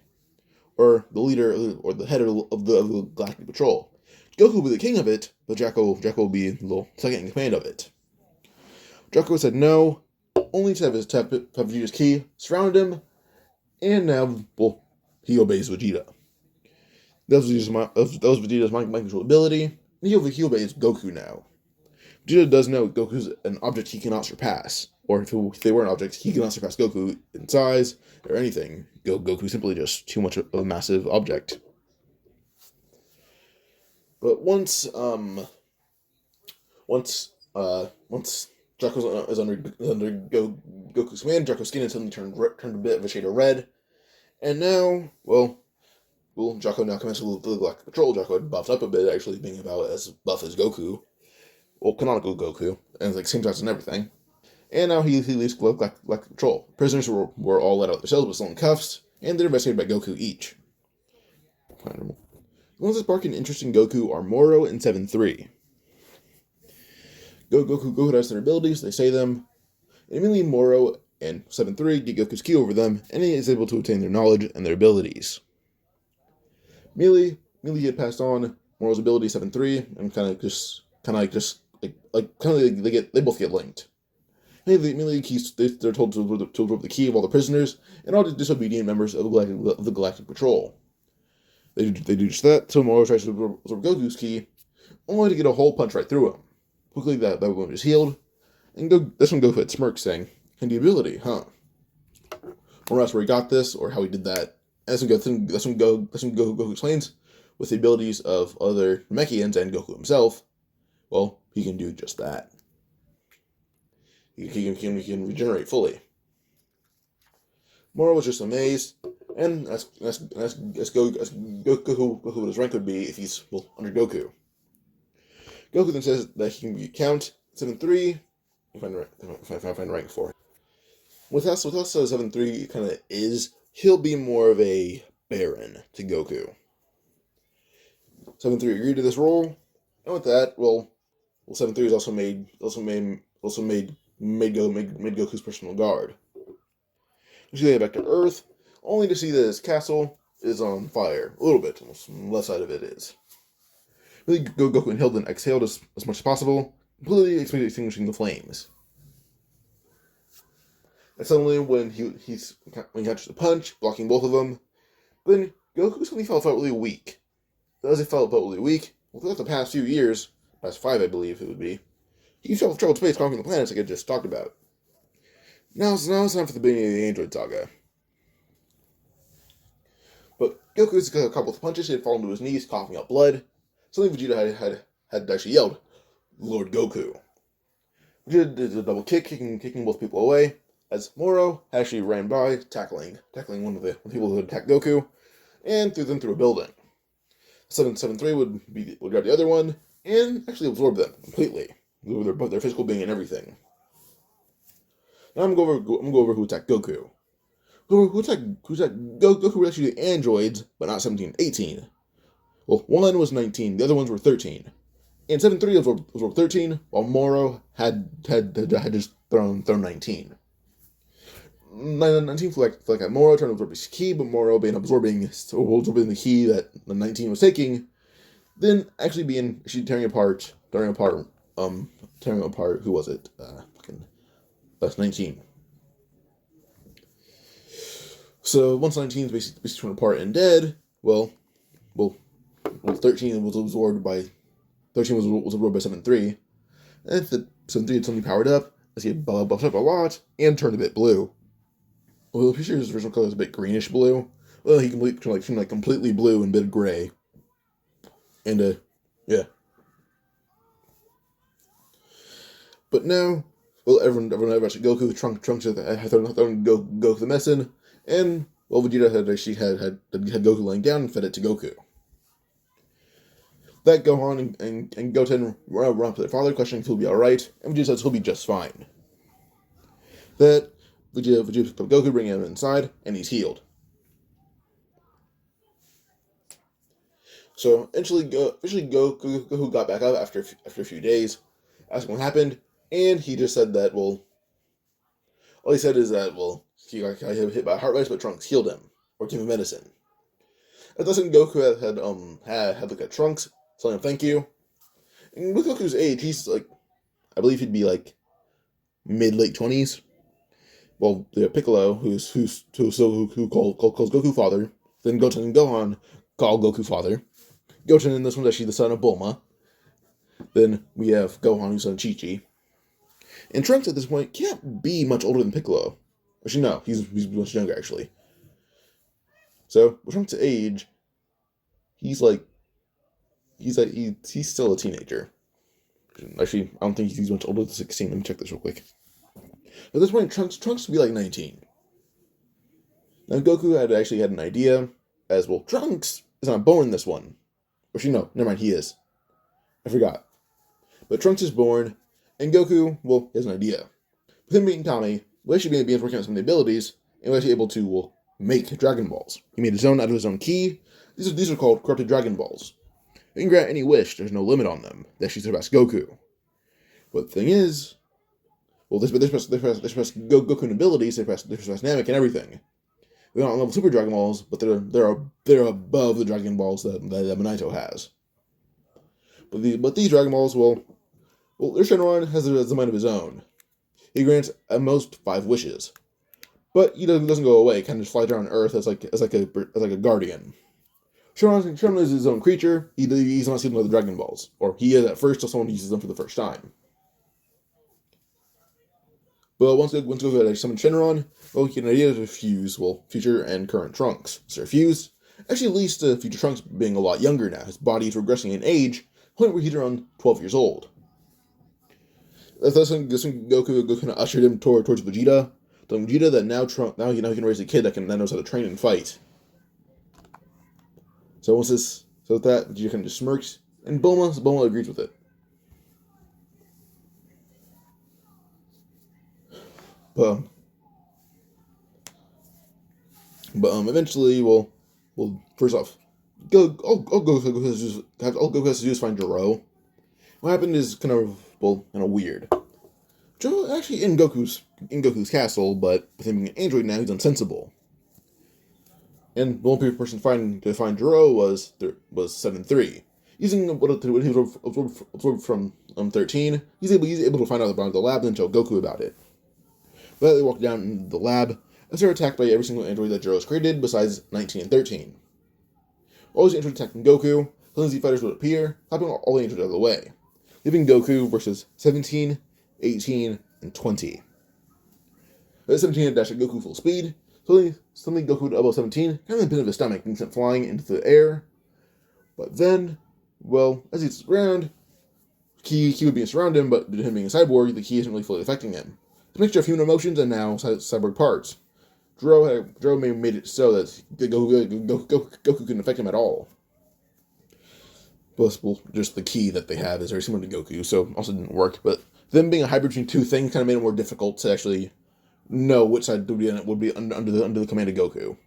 or the leader, or the head of the Galactic Patrol. Goku will be the king of it, but Jocko will be the second in command of it. Jocko said no, only to have Vegeta's key surround him, and now, he obeys Vegeta. That was Vegeta's mind control ability, and he obeys Goku now. Vegeta does know Goku's an object he cannot surpass, or if they were an object, he cannot surpass Goku in size or anything. Goku's simply just too much of a massive object. But once Jocko is under Goku's command, Jocko's skin suddenly turned a bit of a shade of red, and now, Jocko now commands the Galactic Patrol. Jocko had buffed up a bit, actually being about as buff as Goku, canonical Goku, and like same size and everything. And now he leaves Galactic Patrol. Prisoners were all let out their cells, but still in cuffs, and they're investigated by Goku each. The ones that spark an interest in Goku are Moro and 7-3. Goku has their abilities, they say them, and immediately Moro and 7-3 get Goku's key over them, and he is able to obtain their knowledge and their abilities. Immediately had passed on Moro's ability 7-3, and they both get linked. Immediately they're told to absorb the key of all the prisoners and all the disobedient members of the Galactic Patrol. They do just that, so Moro tries to absorb Goku's key, only to get a hole punch right through him. Quickly, that wound is healed, and that's when Goku had smirked, saying, "Handy ability, huh?" Moro asks where he got this, or how he did that. And that's when Goku explains, with the abilities of other Namekians and Goku himself, he can do just that. He can regenerate fully. Moro was just amazed, And Goku what his rank would be if he's, well, under Goku. Goku then says that he can count 7-3, if I find rank for it. With us 7-3 kind of is, he'll be more of a Baron to Goku. 7-3 agreed to this role, and with that, well 7-3 is also made Goku's personal guard. We see back to Earth, only to see that his castle is on fire. A little bit, almost on the left side of it is. Really, Goku and Hilden exhaled as much as possible, completely extinguishing the flames. And suddenly, when he catches the punch, blocking both of them, then Goku suddenly felt really weak. As he felt really weak, well, throughout the past few years, past 5 I believe it would be, he traveled space conquering the planets like I just talked about. Now it's time for the beginning of the Android saga. But Goku's got a couple of punches, he had fallen to his knees, coughing up blood. Suddenly Vegeta had actually yelled, "Lord Goku." Vegeta did a double kick, kicking both people away, as Moro actually ran by, tackling one of the people who had attacked Goku, and threw them through a building. 7-3 would grab the other one, and actually absorb them completely, with their physical being and everything. Now I'm going to go over who attacked Goku. Who attacked Goku were actually the androids, but not 17 and 18. Well, one was 19, the other ones were 13. And 7-3 absorbed 13, while Moro had just thrown 19. 19 flew like at Moro, trying to absorb his ki, but Moro being absorbing the ki that the 19 was taking, then actually tearing apart, who was it? That's 19. So once 19 is basically torn apart and dead, well, 13 was absorbed by 7-3, and the 7-3 had suddenly powered up as he buffed up a lot and turned a bit blue. Well, the picture's original color is a bit greenish blue. Well, he turned completely blue and a bit gray. And yeah. But now, well, everyone actually Goku, Trunks had thrown Goku the medicine, and well, Vegeta had Goku laying down and fed it to Goku. That Gohan and Goten run up to their father, questioning if he'll be alright, and Vegeta says he'll be just fine. That Vegeta picks up Goku, bringing him inside, and he's healed. So eventually Goku got back up after a few days, asked what happened, and he just said that, well, all he said is that, well, he got hit by a heart race, but Trunks healed him, or gave him medicine. At this time, Goku had looked at Trunks, telling him thank you. And with Goku's age, he's I believe he'd be mid-late 20s. Well, the Piccolo, who calls Goku father, then Goten and Gohan call Goku father. Goten in this one's actually the son of Bulma. Then we have Gohan, who's son of Chi-Chi. And Trunks at this point can't be much older than Piccolo. Actually, no, he's much younger, actually. So, with Trunks' age, he's still a teenager. Actually, I don't think he's much older than 16. Let me check this real quick. At this point, Trunks would be 19. Now, Goku had an idea, as well, Trunks is not born in this one. Actually, no, never mind, he is. I forgot. But Trunks is born, and Goku, well, he has an idea. With him being Tommy, we actually began working on some of the abilities, and we're actually able to, well, make Dragon Balls. He made his own out of his own ki. These are called corrupted Dragon Balls. You can grant any wish, there's no limit on them. They actually surpass Goku. But the thing is, well, they surpass Goku abilities, they surpass Namek and everything. They're not level Super Dragon Balls, but they're above the Dragon Balls that Minato has. But these Dragon Balls, well, their Shenron has a mind of his own. He grants at most 5 wishes, but he doesn't go away. He kind of just flies around Earth as like a guardian. Shenron is his own creature. He's not seeing the Dragon Balls, or he is at first till someone uses them for the first time. But once Goku had summoned Shenron, well, he had an idea to fuse, well, future and current Trunks. So fuse actually leads to future Trunks being a lot younger now. His body is regressing in age, point where he's around 12 years old. That's when Goku kind of ushered him towards Vegeta. Telling Vegeta that now he can raise a kid that knows how to train and fight. So with that, Vegeta kind of just smirks, and Bulma agrees with it. But eventually, well, first off, all Goku has to do is find Jiro. What happened is kind of weird. Jiro actually in Goku's castle, but with him being an android now, he's insensible. And the only person to find Jiro was 7-3. Using what he was absorbed from 13, he's able to find out about the lab and tell Goku about it. But they walk down into the lab as they're attacked by every single android that Jiro's created besides 19 and 13. All these androids attacking Goku, suddenly Z fighters would appear, stopping all the androids out of the way, leaving Goku versus 17, 18, and 20. At 17 had dashed at Goku full speed. Suddenly Goku would elbow 17, kind of a bit of his stomach, being sent flying into the air. But then, well, as he's around, Ki would be surround him, but due to him being a cyborg, the Ki isn't really fully affecting him. It's a mixture of human emotions and now cyborg parts. Jiro made it so that Goku couldn't affect him at all. Plus, well, just the Ki that they have is very similar to Goku, so also didn't work. But them being a hybrid between two things kind of made it more difficult to actually know which side would be under the command of Goku.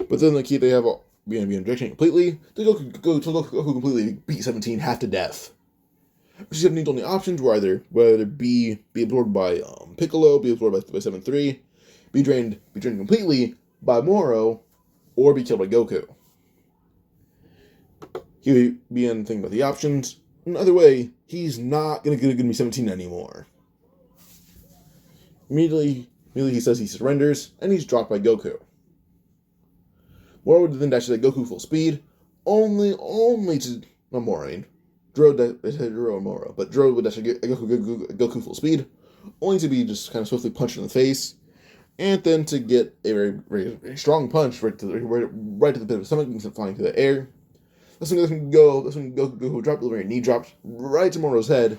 But then the Ki they have being injection completely, the Goku completely beat 17 half to death. 17's only options were either be absorbed by Piccolo, be absorbed by 7-3, be drained completely by Moro, or be killed by Goku. He would be anything but the options. Either way, he's not gonna be 17 anymore. Immediately he says he surrenders, and he's dropped by Goku. Moro would then dash at Goku full speed, only to Moraine. Jiro and Moro, but Jiro would dash at Goku full speed, only to be just kind of swiftly punched in the face, and then to get a very, very strong punch right to the pit of the stomach and sent flying through the air. That's when Goku dropped the very knee dropped right to Jiro's head,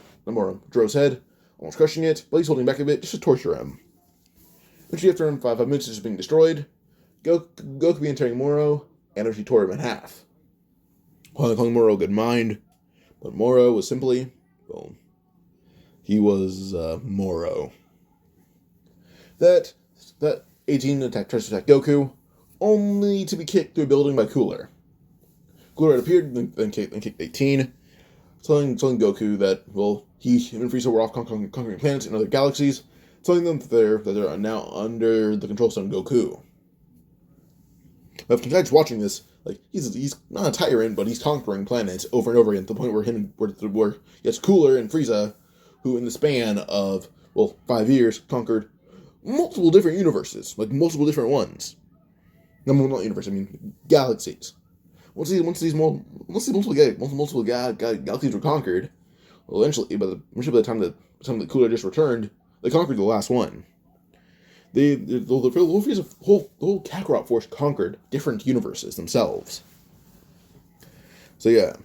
almost crushing it, but he's holding back a bit just to torture him. Eventually, after 5 minutes of just being destroyed, Goku began tearing Moro, and eventually tore him in half. Calling Moro good mind, but Moro was simply, well, he was Moro. That 18 tries to attack Goku, only to be kicked through a building by Cooler. Cooler had appeared, then kicked 18, telling Goku that, well, he and Frieza were off conquering planets in other galaxies, telling them that they're now under the control stone Goku. But besides watching this, like, he's not a tyrant, but he's conquering planets over and over again to the point where he has Cooler and Frieza, who in the span of, 5 years, conquered multiple different universes, like multiple different ones. No, not universe, I mean galaxies. Once these multiple galaxies were conquered, well, eventually, by the time that Cooler just returned, they conquered the last one. The whole Kakarot Force conquered different universes themselves. So yeah.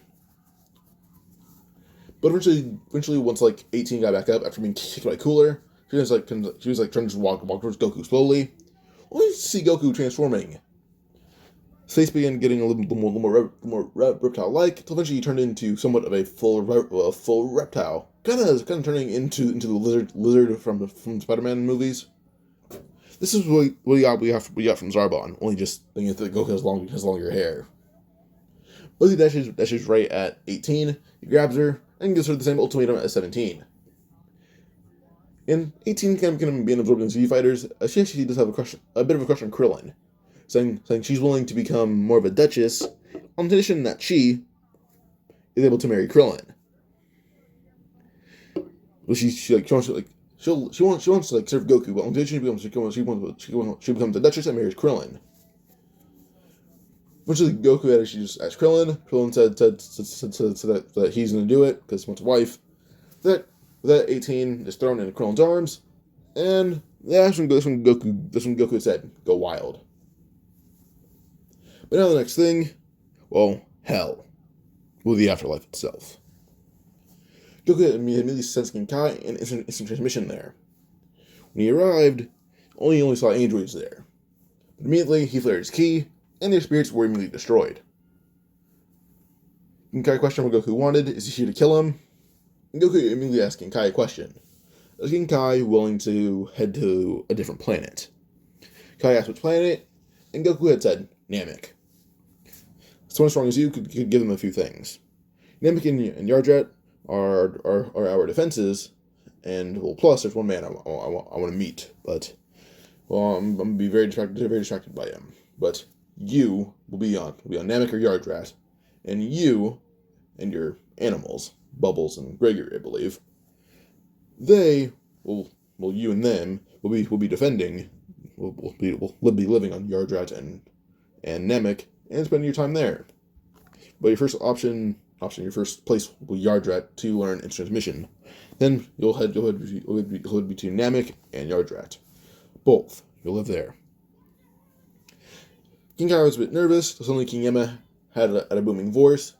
But eventually, once 18 got back up after being kicked by Cooler, she was trying to just walk towards Goku slowly. Only to see Goku transforming. His face began getting a little more reptile-like, until eventually he turned into somewhat of a full reptile, kind of turning into the lizard from Spider-Man movies. This is what we got from Zarbon, only just thinking that Goku has longer hair. Lizzie dashes right at 18, he grabs her, and gives her the same ultimatum as 17. And 18 can be absorbed in Z fighters. She actually does have a bit of a crush on Krillin, saying she's willing to become more of a duchess, on the condition that she is able to marry Krillin. Well, she wants to serve Goku, but on the condition she becomes a duchess and marries Krillin. Eventually, Goku actually just asked Krillin. Krillin said that he's going to do it because he wants a wife. That 18 is thrown into Krillin's arms, and that's when Goku said, "Go wild." But now the next thing, hell, with the afterlife itself. Goku immediately sent Genkai and instant transmission there. When he arrived, only saw androids there. But immediately he flared his ki, and their spirits were immediately destroyed. Kinkai questioned what Goku wanted. Is he here to kill him? And Goku immediately asked Kinkai a question. Is Kinkai willing to head to a different planet? Kai asked which planet, and Goku had said, Namek. Someone as strong as you could give him a few things. Namek and Yardrat are our defenses, and, well, plus there's one man I want to meet, but, well, I'm going to be very distracted by him. But you will be on Namek or Yardrat, and you and your animals, Bubbles and Gregory, I believe, they will, well, you and them will be defending. Will be living on Yardrat and Namek and spending your time there. But your first your first place will be Yardrat to learn instant transmission. Then you'll head between Namek and Yardrat. Both. You'll live there. King Kai was a bit nervous, so suddenly King Yama had a booming voice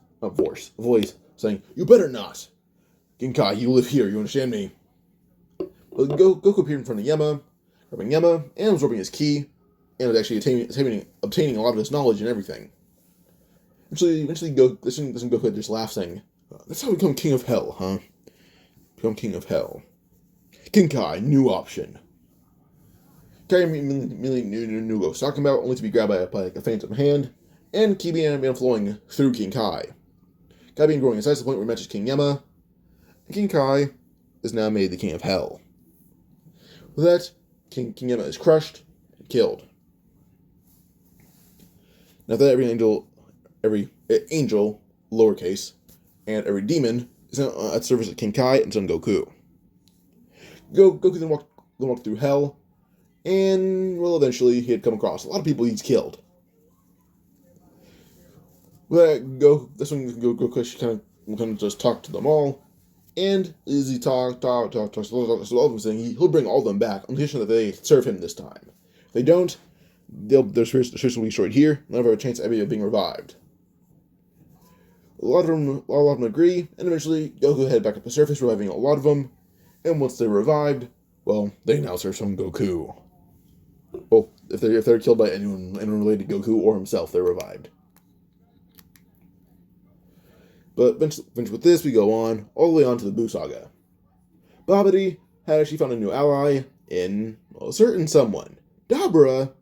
saying, "You better not! King Kai, you live here, you understand me?" Well, Goku appeared in front of Yama, grabbing Yama, and absorbing his ki, and was actually obtaining a lot of his knowledge and everything. Eventually Goku just laughed, saying, "That's how we become King of Hell, huh? Become King of Hell." King Kai, new option. Kai immediately knew what I was talking about, only to be grabbed by a phantom hand, and ki began flowing through King Kai. Kai began growing in size to the point where it matches King Yama, and King Kai is now made the King of Hell. With that, King Yama is crushed and killed. Now that every angel, lowercase, and every demon is now at service of King Kai and Son Goku. Goku then walked through hell, and, well, eventually he had come across a lot of people he's killed. That's when Goku kind of just talked to them all, and as he talks to all of them, saying he'll bring all of them back on condition that they serve him this time. If they don't, their spirits will be destroyed here, and they'll have a chance of being revived. A lot of them agree, and eventually Goku headed back up the surface, reviving a lot of them. And once they're revived, well, they now serve Son Goku. Well, if they're killed by anyone related to Goku or himself, they're revived. But eventually with this, we go on all the way on to the Buu Saga. Babidi had actually found a new ally in a certain someone, Dabura.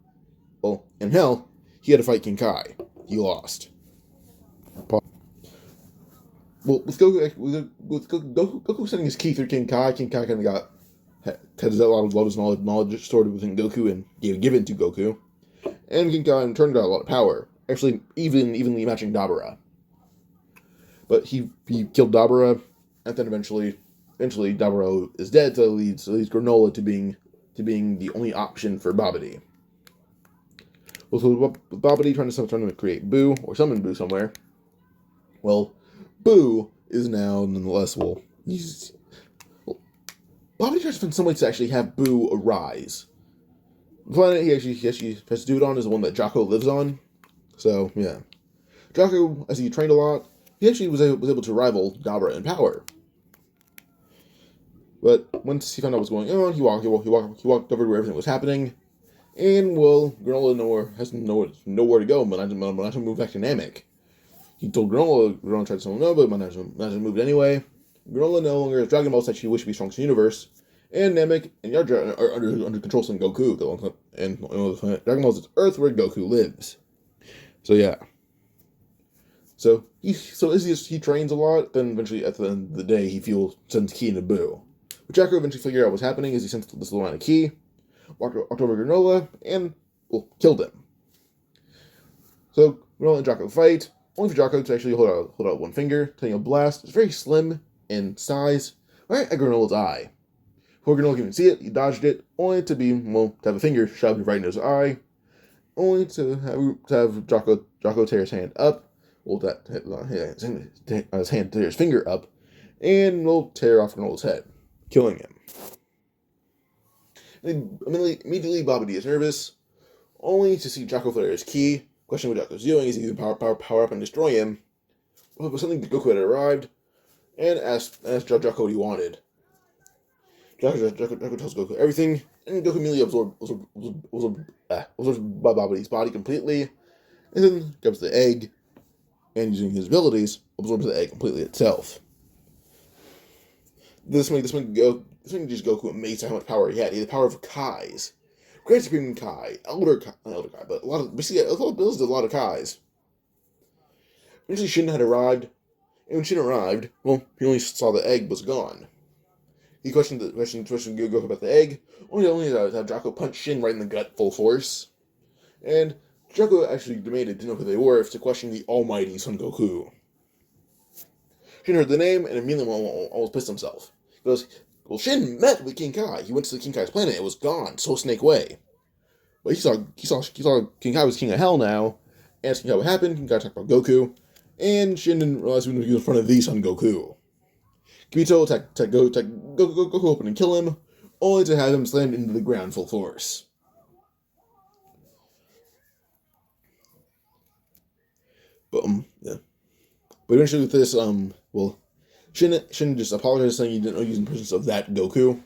Well, in hell, he had to fight King Kai. He lost. Well, with Goku sending his ki through King Kai kind of had a lot of his knowledge stored within Goku and given to Goku. And King Kai in turn got a lot of power, actually evenly matching Dabura. But he killed Dabura, and then eventually Dabura is dead, so it leads Granola to being the only option for Babidi. Well, so with Babidi trying to create Buu or summon Buu somewhere, well, Buu is now nonetheless, Babidi tries to find some way to actually have Buu arise. The planet he actually tries to do it on is the one that Jocko lives on. So, yeah. Jocko, as he trained a lot, he actually was able to rival Dabura in power. But once he found out what was going on, he walked over to where everything was happening. And, well, Granola has nowhere to go, but not to move back to Namek. He told Granola tried to tell him no, but might not have moved anyway. Granola no longer has Dragon Balls that she wished to be strongest in the universe, and Namek and Yardrat are under control of Son Goku, and Dragon Balls is Earth where Goku lives. So yeah. So he trains a lot, then eventually at the end of the day he sends ki into Buu. But Jocko eventually figured out what's happening as he sent this little line of ki, walked over Granola, and, well, killed him. So Granola and Jocko fight. Only for Jocko to actually hold out one finger, taking a blast. It's very slim in size, right at Granola's eye. Before Granola can even see it, he dodged it, only to have a finger shoved right into his eye, only to have Jocko tear his hand up, his hand tear his finger up, and will tear off Granola's head, killing him. Immediately Babidi is nervous, only to see Jocko flare his ki. Questioning what Jocko's doing, is he going to power up and destroy him? But something Goku had arrived, and asked Jocko what he wanted. Jocko tells Goku everything, and Goku immediately absorbs Babidi's body completely, and then grabs the egg, and using his abilities, absorbs the egg completely itself. This made just Goku amazed at how much power he had. He had the power of Kais. Grand Supreme Kai, not Elder Kai, but a lot of Kais. Eventually Shin had arrived, and when Shin arrived, well, he only saw the egg was gone. He questioned Goku about the egg, only to have Draco punch Shin right in the gut full force. And Draco actually demanded to know who they were to question the almighty Son Goku. Shin heard the name and immediately almost pissed himself. He goes, well, Shin met with King Kai. He went to the King Kai's planet. It was gone. So Snake Way. But he saw King Kai was king of hell now. Asked King Kai what happened. King Kai talked about Goku. And Shin didn't realize he was in front of the Son Goku. Kibito attacked Goku open and kill him, only to have him slammed into the ground full force. But yeah. But eventually with this, Shin just apologized, saying he didn't know he was in the presence of that Goku.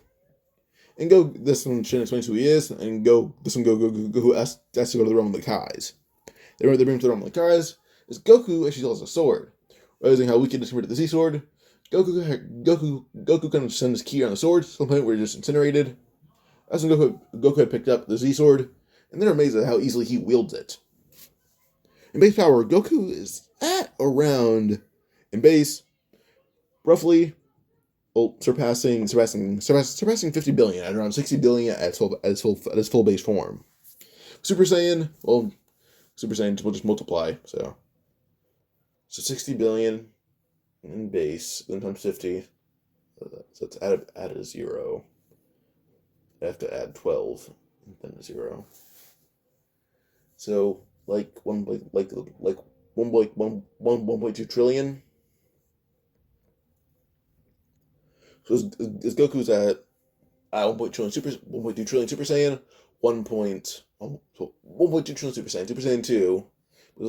And this one, Shin explains who he is, and Goku asks to go to the realm of the Kais. They bring him to the realm of the Kais. It's Goku actually holds a sword. Realizing how weak it is compared to the Z sword, Goku kind of sends his ki on the sword to the point where it's just incinerated. That's when Goku had picked up the Z sword, and they're amazed at how easily he wields it. In base power, Goku is at around, in base, roughly, surpassing 50 billion at around 60 billion at his full base form. Super Saiyan will just multiply, so 60 billion in base, then times 50, so it's add a 0. I have to add 12, and then a 0. So, 1.2 trillion. So is Goku's at 1.2 trillion Super Saiyan, 1.2 trillion Super Saiyan, Super Saiyan 2,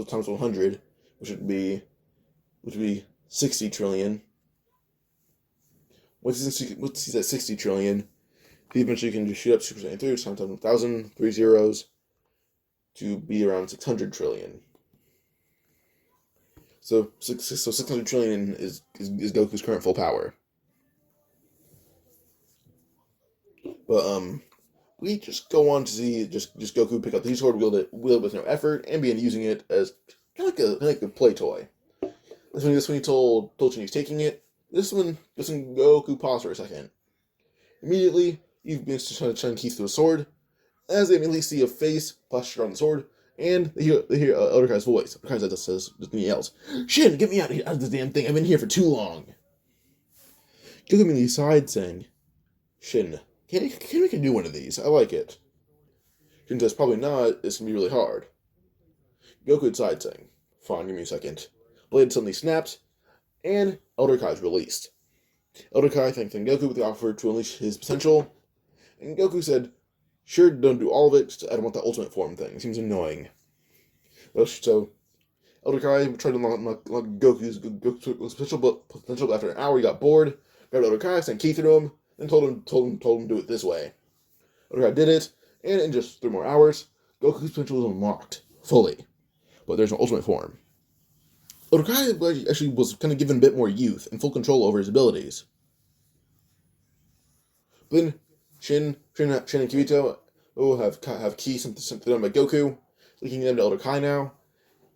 times 100, which would be 60 trillion. Once he's at 60 trillion, he eventually can just shoot up Super Saiyan 3, times 1,000, 3 zeros, to be around 600 trillion. So 600 trillion is Goku's current full power. But we just go on to see just Goku pick up the sword, wield it with no effort, and begin using it as kind of like a play toy. This when he told Shin he's taking it. This one Goku paused for a second. Immediately, he begins to shine teeth through a sword. As they immediately see a face plastered on the sword, and they hear Elder Kai's voice. Elder Kai says, he yells, "Shin, get me out of this damn thing! I've been here for too long." Goku immediately sighed, saying, "Shin, can we do one of these? I like it." Shin says, "Probably not. It's gonna be really hard." Goku sighed, saying, "Fine, give me a second." Blade suddenly snapped, and Elder Kai is released. Elder Kai thanked Goku with the offer to unleash his potential, and Goku said, "Sure, don't do all of it, I don't want the ultimate form thing. It seems annoying." So, Elder Kai tried to unlock Goku's potential, but after an hour he got bored, grabbed Elder Kai, sent ki through him, and told him to do it this way. Elder Kai did it, and in just 3 more hours, Goku's potential was unlocked, fully. But there's no ultimate form. Elder Kai actually was kind of given a bit more youth and full control over his abilities. But then Shin and Kibito have ki sent to them by Goku, linking them to Elder Kai now.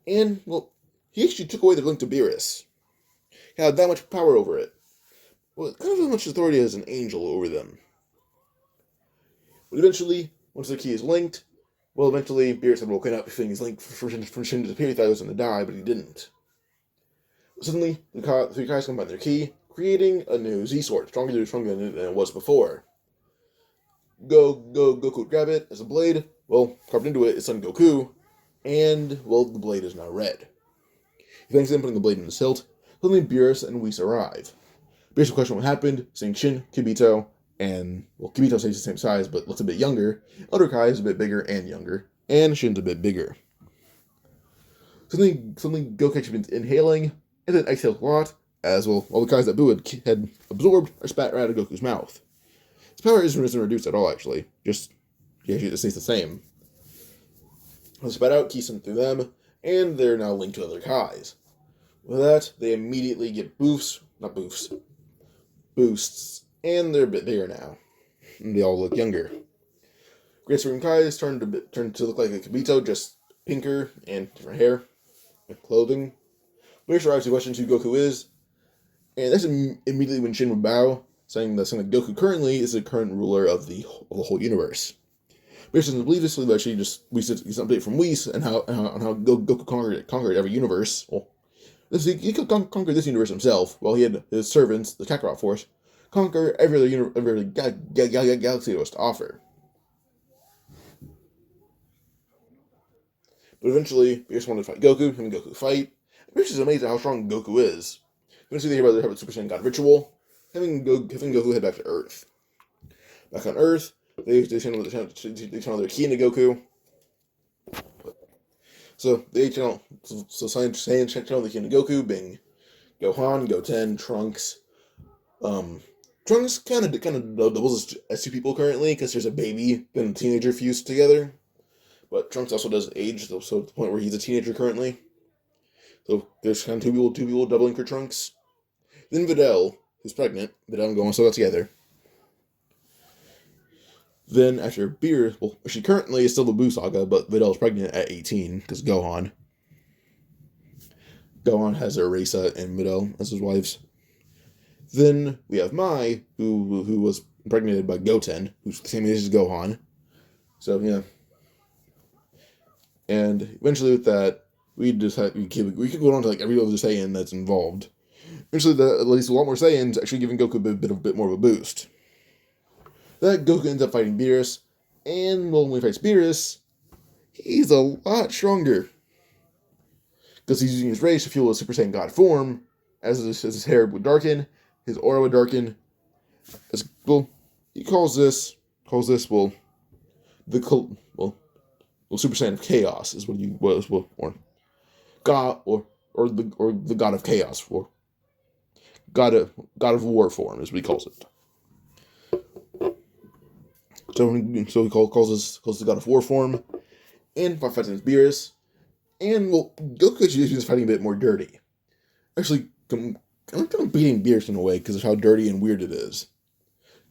And, well, he actually took away their link to Beerus. He had that much power over it. Well, kind of as much authority as an angel over them. But eventually, once the ki is linked, Beerus had woken up feeling his link from Shin to disappear. He thought he was going to die, but he didn't. Suddenly, the 3 Kais combine their ki, creating a new Z-Sword, stronger than it was before. Goku would grab it as a blade. Well, carved into it is Son Goku, and, well, the blade is now red. He thanks them, putting the blade in his hilt. Suddenly, Beerus and Whis arrive. Beerus will question what happened, seeing Shin, Kibito, and, well, Kibito stays the same size, but looks a bit younger. Elder Kai is a bit bigger and younger, and Shin's a bit bigger. Suddenly Goku has been inhaling, and then exhales a lot, as, well, all the Kais that Buu had absorbed are spat right out of Goku's mouth. His power isn't reduced at all, actually. It stays the same. He'll spat out, ki sent through them, and they're now linked to other Kais. With that, they immediately get boosts, boosts, and they're a bit bigger now. And they all look younger. Great Supreme Kai is turned to look like a Kibito, just pinker and different hair and clothing. Beerus arrives to question who Goku is, and that's immediately when Shin would bow, saying that Goku currently is the current ruler of the whole universe. Beerus doesn't believe this, so actually we get an update from Whis and how Goku conquered every universe. Well, he could conquer this universe himself, while he had his servants, the Kakarot Force, conquer every other galaxy it was to offer. But eventually, Beerus wanted to fight Goku, him and Goku fight. Beerus is amazed at how strong Goku is. Eventually, they hear about the Super Saiyan God ritual, having Goku head back to Earth. Back on Earth, they channel their ki into Goku. So Saiyan channel the ki into Goku, being Gohan, Goten, Trunks. Trunks kind of doubles as two people currently, because there's a baby and a teenager fused together. But Trunks also does age, so to the point where he's a teenager currently. So there's kind of two people doubling for Trunks. Then Videl, who's pregnant. Videl and Gohan still got together. Then after Beerus, well, she currently is still the Buu Saga, but Videl is pregnant at 18 because Gohan has Erasa and Videl as his wives. Then we have Mai, who was impregnated by Goten, who's the same age as Gohan. So yeah. And eventually with that, we could go on to like every other Saiyan that's involved. Eventually, at least a lot more Saiyans actually giving Goku a bit more of a boost. That Goku ends up fighting Beerus, and when he fights Beerus, he's a lot stronger. Because he's using his rage to fuel his Super Saiyan God form, as his hair would darken, his aura would darken. He calls this the Super Saiyan of Chaos is or God or the God of Chaos, or God of War form is what he calls it. So he calls the God of War form, and fights against Beerus, and Goku actually is fighting a bit more dirty. Actually, kind of beating Beerus in a way because of how dirty and weird it is.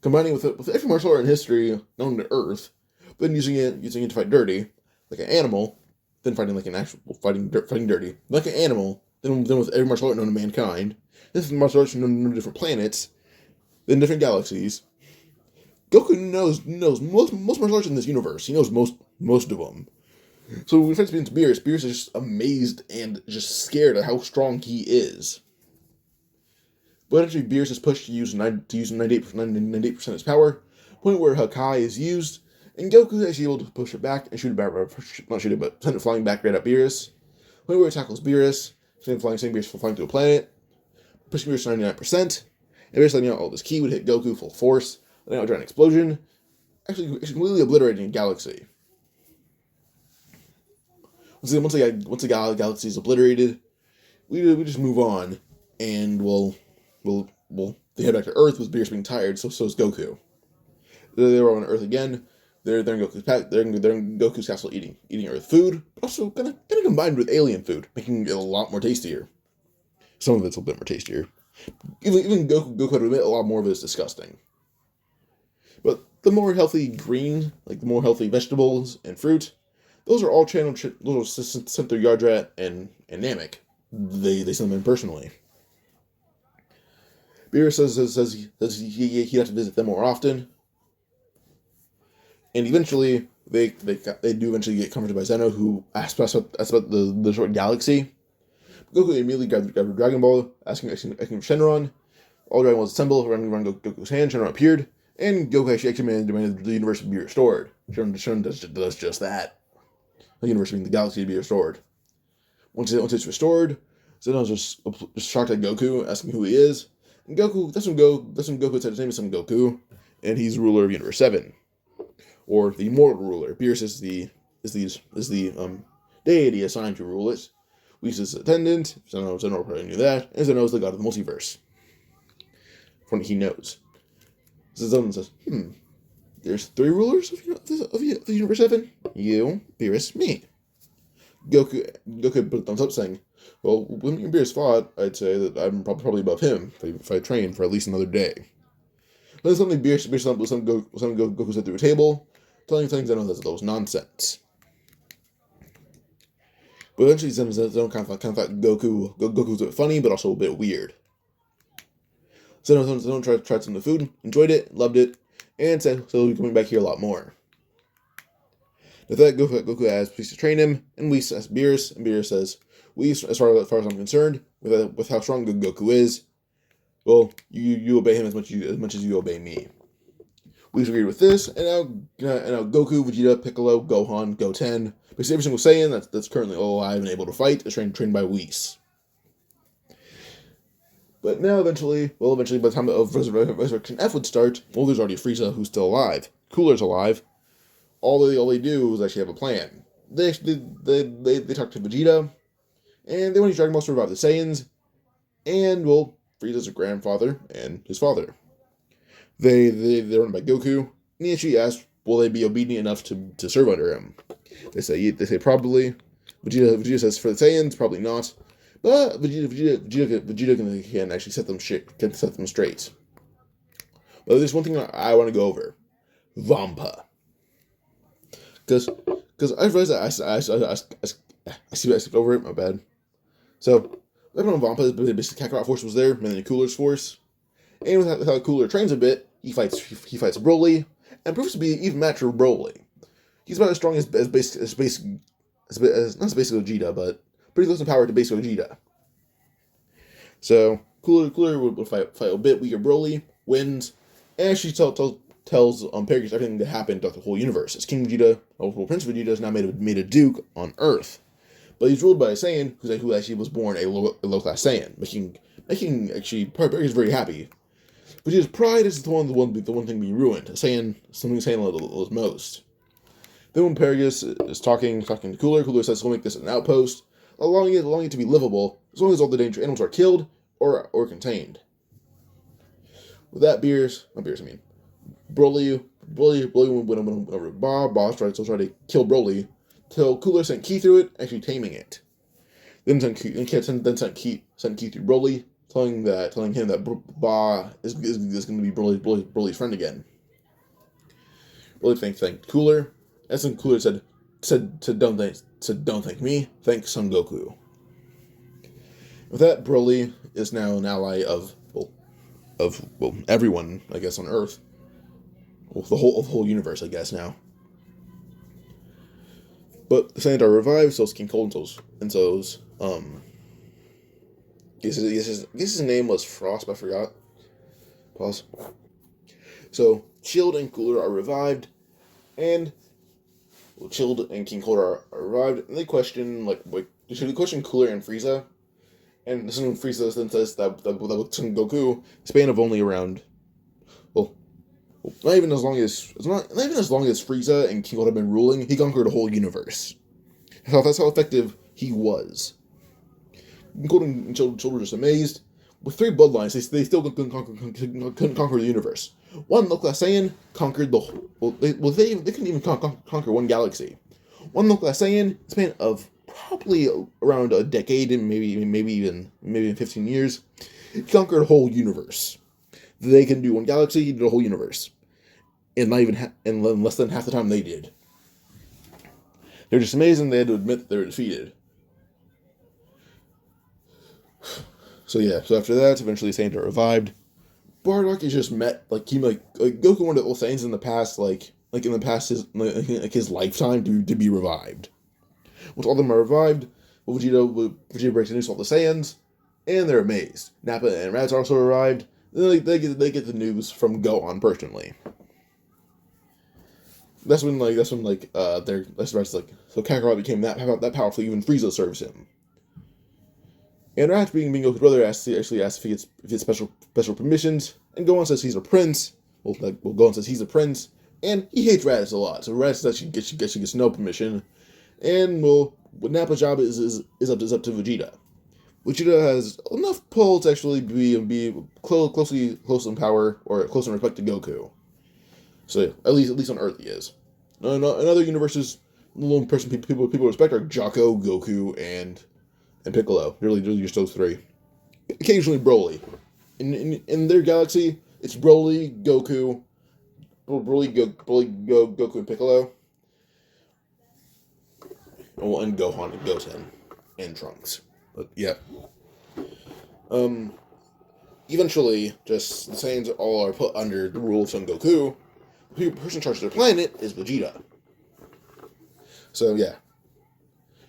Combining with every martial art in history known to Earth, then using it to fight dirty, like an animal, then fighting like an actual fighting dirty, like an animal, then with every martial art known to mankind. This is martial arts known to different planets, then different galaxies. Goku knows most martial arts in this universe. He knows most of them. So when he fights against Beerus, Beerus is just amazed and just scared at how strong he is. But actually, Beerus is pushed to use 98% of his power, point where Hakai is used, and Goku is actually able to push it back and shoot it back, not shoot it, but send it flying back right at Beerus. Point where it tackles Beerus, sending Beerus flying to a planet, pushing Beerus to 99%, and Beerus letting out all this ki would hit Goku full force, letting out a giant explosion, actually completely obliterating a galaxy. Once the galaxy is obliterated, we just move on, and they head back to Earth with Beerus being tired. So is Goku. They're on Earth again. They're in Goku's castle eating Earth food, but also kind of combined with alien food, making it a lot more tastier. Some of it's a bit more tastier. Even Goku would admit a lot more of it is disgusting. But the more healthy green, like the more healthy vegetables and fruit, those are all sent through Yardrat and Namek. They send them in personally. Beerus says he'd have to visit them more often. And eventually, they do eventually get comforted by Zeno, who asks about the short galaxy. Goku immediately grabbed the Dragon Ball, asking for Shenron. All Dragon Balls assemble around Goku's hand. Shenron appeared, and Goku actually demanded the universe to be restored. Shenron does just that. The universe, being the galaxy, to be restored. Once it's restored, Zeno's just shocked at Goku, asking who he is. And Goku, that's when Goku said his name is Son Goku, and he's ruler of Universe 7, or the immortal ruler. Beerus is the deity assigned to rule it. Whis is attendant. Zeno probably knew that, and Zeno is the god of the multiverse. From what he knows. So Zeno says, there's 3 rulers of Universe 7. You, Beerus, me. Goku put a thumbs up, saying, "Well, when me and Beerus fought, I'd say that I'm probably above him if I train for at least another day." Then suddenly Beerus Goku said through a table, telling things that was nonsense. But eventually, Zeno kind of thought Goku was a bit funny, but also a bit weird. Zeno tried some of the food, enjoyed it, loved it, and said so he'll be coming back here a lot more. With that, Goku asks Frieza to train him, and Whis asks Beerus, and Beerus says, "Whis, as far as I'm concerned, with how strong Goku is, well, you obey him as much as you obey me." Whis agreed with this, and now Goku, Vegeta, Piccolo, Gohan, Goten, basically every single Saiyan that's currently alive and able to fight is trained by Whis. But now eventually, by the time of Resurrection F would start, well, there's already Frieza who's still alive. Cooler's alive. All they do is actually have a plan. They talk to Vegeta, and they want to use Dragon Balls to revive the Saiyans, and well, Frieza's grandfather and his father. They're run by Goku, and he actually asks, will they be obedient enough to serve under him? They say probably. Vegeta says for the Saiyans, probably not. But Vegeta can actually set them straight. But there's one thing I want to go over. Vampa. Because I realized that I skipped over it, my bad. So, weapon on Vampa, basically Kakarot Force was there, and then Cooler's Force. And with how Cooler trains a bit, he fights Broly, and proves to be even match for Broly. He's about as strong as basic Vegeta, but pretty close in power to basic Vegeta. So Cooler would fight a bit weaker Broly, wins, and actually tells Paragus everything that happened throughout the whole universe. As King Vegeta, Prince Vegeta, is now made a duke on Earth, but he's ruled by a Saiyan who actually was born a low class Saiyan, making actually Paragus very happy. Vegeta's pride is the one thing being ruined. Something Saiyan loves most. Then when Paragus is talking to Cooler says he'll make this an outpost, allowing it to be livable as long as all the dangerous animals are killed or contained. With that, Broly went over to Boss tried to kill Broly, till Cooler sent Ki through it, actually taming it. Then sent Ki through Broly, telling him that Ba is going to be Broly's friend again. Broly thanked Cooler, and then Cooler said don't thank me, thank Son Goku. With that, Broly is now an ally of everyone, I guess, on Earth. Well, the whole universe, I guess, now. But the Saiyans are revived, so is King Cold, and so's I guess his name was Frost, but I forgot. Pause. So Chilled and Cooler are revived, and Chilled and King Cold are revived, and they question Cooler and Frieza. And this is when Frieza then says that with Son Goku, span of only around, not even as long as Frieza and King Cold have been ruling, he conquered a whole universe. That's how effective he was. King Cold and Chilled were just amazed. With 3 bloodlines, they still couldn't conquer the universe. One low-class Saiyan conquered the whole. They couldn't even conquer one galaxy. One low-class Saiyan, span of probably around a decade and maybe even 15 years, he conquered a whole universe. They can do one galaxy, he did a whole universe, and not even in less than half the time they did. They're just amazing. They had to admit that they were defeated. So after that, eventually Saiyans are revived. Bardock is just Goku wanted all Saiyans in the past, his lifetime to be revived. Once all of them are revived, Vegeta breaks the news to all the Saiyans, and they're amazed. Nappa and Raditz are also arrived. Then they get the news from Gohan personally. That's when so Kakarot became that powerful. Even Frieza serves him. And Raditz, being Goku's brother, asks if he gets special permissions, and Gohan says he's a prince. Gohan says he's a prince, and he hates Raditz a lot. So Raditz actually gets no permission. And what Nappa's job is up to Vegeta. Vegeta has enough pull to actually be close in power or close in respect to Goku. So at least on Earth he is. In other universes, only person people respect are Jocko, Goku, and Piccolo. Really just those three. Occasionally Broly. In their galaxy, it's Broly, Goku, Goku, and Piccolo, and Gohan and Goten, and Trunks. But yeah. Eventually, just the Saiyans all are put under the rule of Son Goku. The person in charge of their planet is Vegeta. So yeah.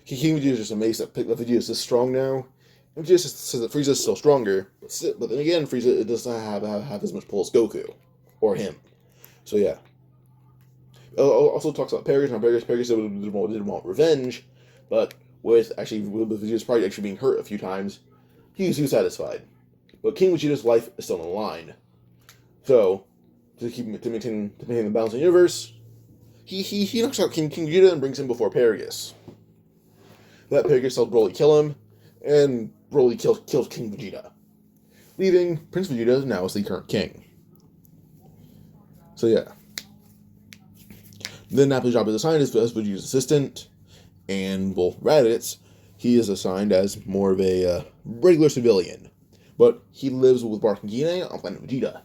King Vegeta is just amazed that Vegeta is this strong now. And Vegeta says that Frieza is still stronger, but then again, Frieza does not have as much pull as Goku, or him. So yeah. Also talks about Beerus. Now Beerus didn't want revenge, but with Vegeta's pride actually being hurt a few times, he was satisfied. But King Vegeta's life is still on the line. So to maintain the balance in the universe, he knocks out King Vegeta and brings him before Beerus. Let Beerus help Broly kill him, and Broly kills King Vegeta, leaving Prince Vegeta now as the current king. So yeah. Then Napoli's job is assigned as Vegeta's assistant, and Raditz, he is assigned as more of a regular civilian, but he lives with Bark and Gine on planet Vegeta.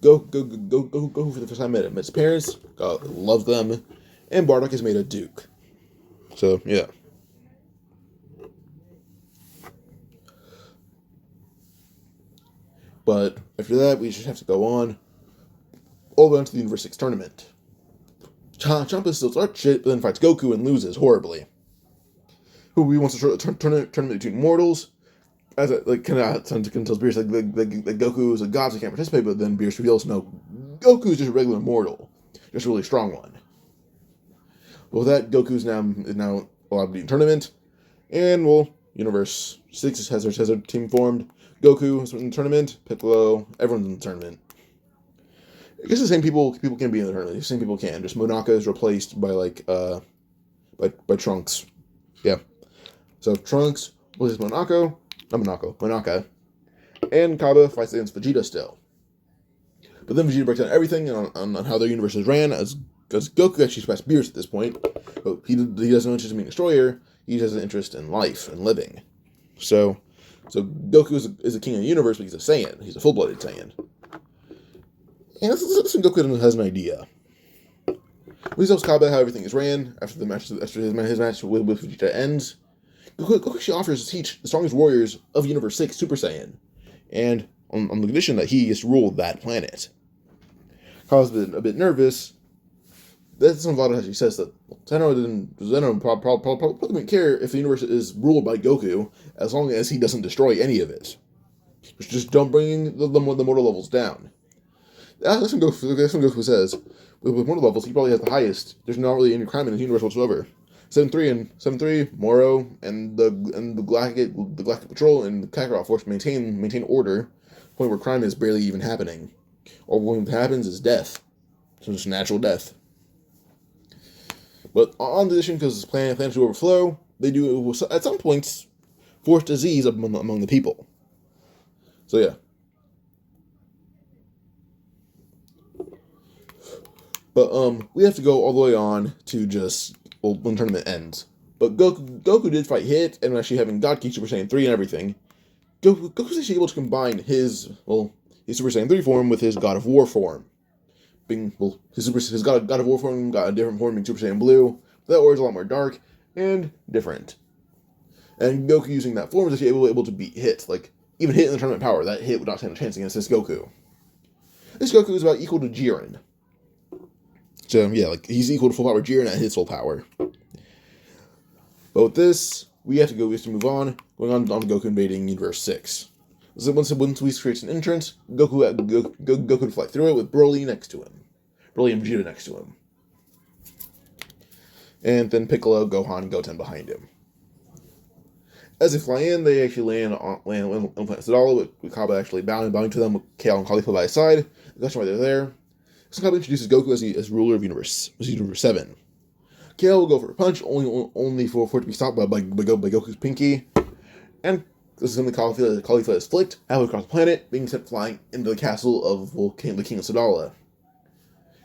Go for the first time met his parents, loves them, and Bardock is made a duke. So yeah. But after that, we just have to go on all the way on to the Universe 6 tournament. Champa still starts shit, but then fights Goku and loses horribly. Who wants to start a tournament between mortals? As it tells Beerus like Goku is a god, so he can't participate. But then Beerus reveals no, Goku is just a regular mortal, just a really strong one. But with that, Goku is now allowed to be in tournament, and Universe 6 has their team formed. Goku is in the tournament. Piccolo, everyone's in the tournament. I guess the same people can be in the tournament. The same people can. Just Monaka is replaced by by Trunks. Yeah. So Trunks replaces Monaka, and Kaba fights against Vegeta still. But then Vegeta breaks down everything on how their universes ran, as Goku actually surpassed Beerus at this point. But he doesn't have an interest in being a destroyer. He just has an interest in life and living. So Goku is the king of the universe, but he's a Saiyan. He's a full-blooded Saiyan. And that's when Goku has an idea. He tells Kaba how everything is ran after his match with Vegeta ends. Goku actually offers to teach the strongest warriors of Universe 6 Super Saiyan, and on the condition that he gets to rule that planet. Kaba's a bit nervous. That's when Vegeta actually says that Zeno probably wouldn't care if the universe is ruled by Goku, as long as he doesn't destroy any of it. Just don't bring the mortal levels down. That's when Goku says, with mortal levels, he probably has the highest. There's not really any crime in the universe whatsoever. 7-3, Moro, and the Galactic Patrol and the Kakarot Force maintain order, point where crime is barely even happening. Or when it happens, is death. So it's natural death. But on the addition, because planets do overflow, they do, at some points, force disease among the people. So yeah. But we have to go all the way on to just when the tournament ends. But Goku did fight Hit, and actually having God Ki Super Saiyan 3 and everything. Goku's actually able to combine his Super Saiyan 3 form with his God of War form. His God of War form got a different form being Super Saiyan Blue. That war is a lot more dark and different. And Goku using that form is actually able to beat Hit. Like, even Hit in the tournament power, that Hit would not stand a chance against this Goku. This Goku is about equal to Jiren. So, yeah, he's equal to full power Jiren at his full power. But with this, we have to move on, going on to Goku invading Universe 6. So once we create an entrance, Goku would fly through it with Broly next to him. Broly and Vegeta next to him. And then Piccolo, Gohan, and Goten behind him. As they fly in, they actually land on planet Sadala, with Kaba actually bowing to them with Kale and Caulifla by his side. That's why they're there. So Kaba introduces Goku as ruler of Universe 7. Kale will go for a punch, only for it to be stopped by Goku's pinky. And this is when the Caulifla is flicked halfway across the planet, being sent flying into the castle of the King of Sadala.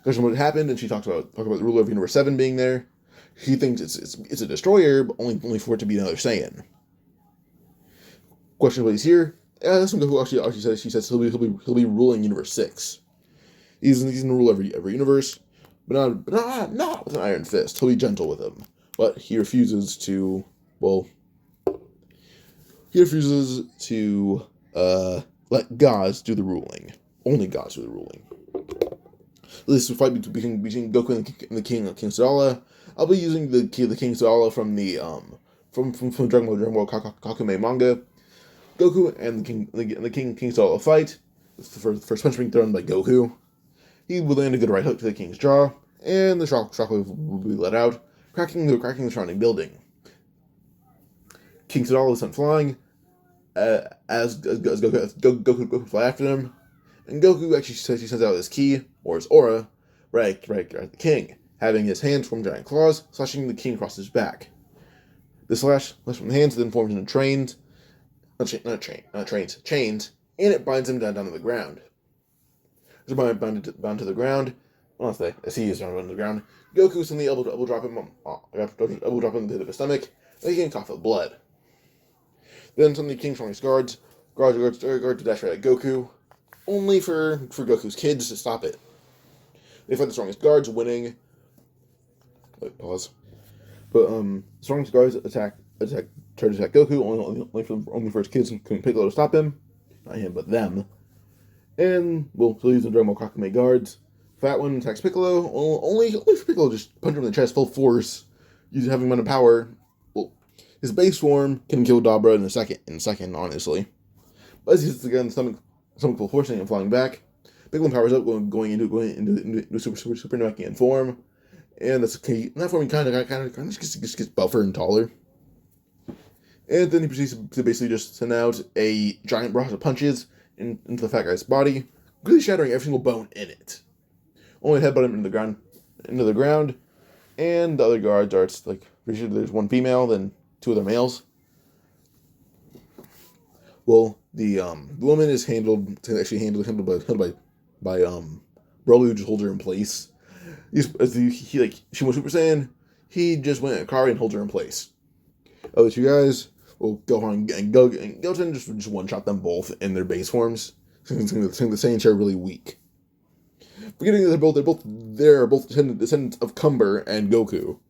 Question what happened, and she talks about the ruler of Universe 7 being there. he thinks it's a destroyer, but only for it to be another Saiyan. Question what he's here. This one Goku actually says he'll be ruling Universe 6. He's gonna rule every universe, but not with an iron fist. He'll be gentle with him, but he refuses to. Well, he refuses to let gods do the ruling. Only gods do the ruling. This is a fight between Goku and the King Sadala. I'll be using the King Sadala from the from Dragon Ball Kakume manga. Goku and the King Sadala fight. The first punch being thrown by Goku. He will land a good right hook to the King's jaw, and the shockwave will be let out, cracking the surrounding building. King Sadala is sent flying as Goku fly after them, and Goku actually sends out his ki, or his aura, right at the King, having his hands form giant claws, slashing the King across his back. The slash from the hands then forms into chains, and it binds him down to the ground. As bound to the ground, as he is down to the ground, Goku suddenly elbow drop him into the stomach, making a cough of blood. Then suddenly King strongest guards to dash right at Goku, only for Goku's kids to stop it. They fight the strongest guards, winning. Wait, pause. But strongest guards try to attack Goku, only for his kids and Piccolo to stop him. Not him, but them. And well, so using Dragon Ball Kakume guards. Fat one attacks Piccolo, only for Piccolo just punch him in the chest full force, using having amount of power. Well, his base form can kill Dabra in a second, honestly. But as he hits again, stomach full forcing and flying back, Piccolo powers up, going into super Namekian form, and that's okay. In that form, he kind of just gets buffer and taller. And then he proceeds to basically just send out a giant barrage of punches into the fat guy's body, really shattering every single bone in it. Only headbutt him into the ground, and the other guards are like, pretty sure there's one female, then two other males. Well, the woman is handled by Broly, who just holds her in place. She went Super Saiyan. He just went in a car and holds her in place. Other two guys, well, Gohan and Goten just one-shot them both in their base forms. Saying the Saiyans are really weak. Forgetting that they're both descendants of Cumber and Goku.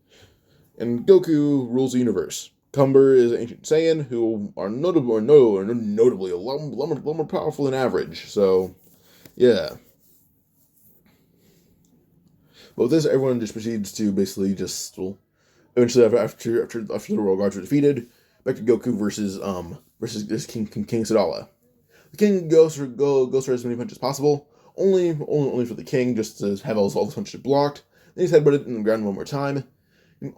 And Goku rules the universe. Cumber is an ancient Saiyan who are notably a lot more powerful than average. So, yeah. But with this, everyone just proceeds to basically eventually after the Royal Guards are defeated, back to Goku versus King Sadala. The King goes for as many punches as possible, only for the King just to have all the punches blocked. Then he's headbutted in the ground one more time, and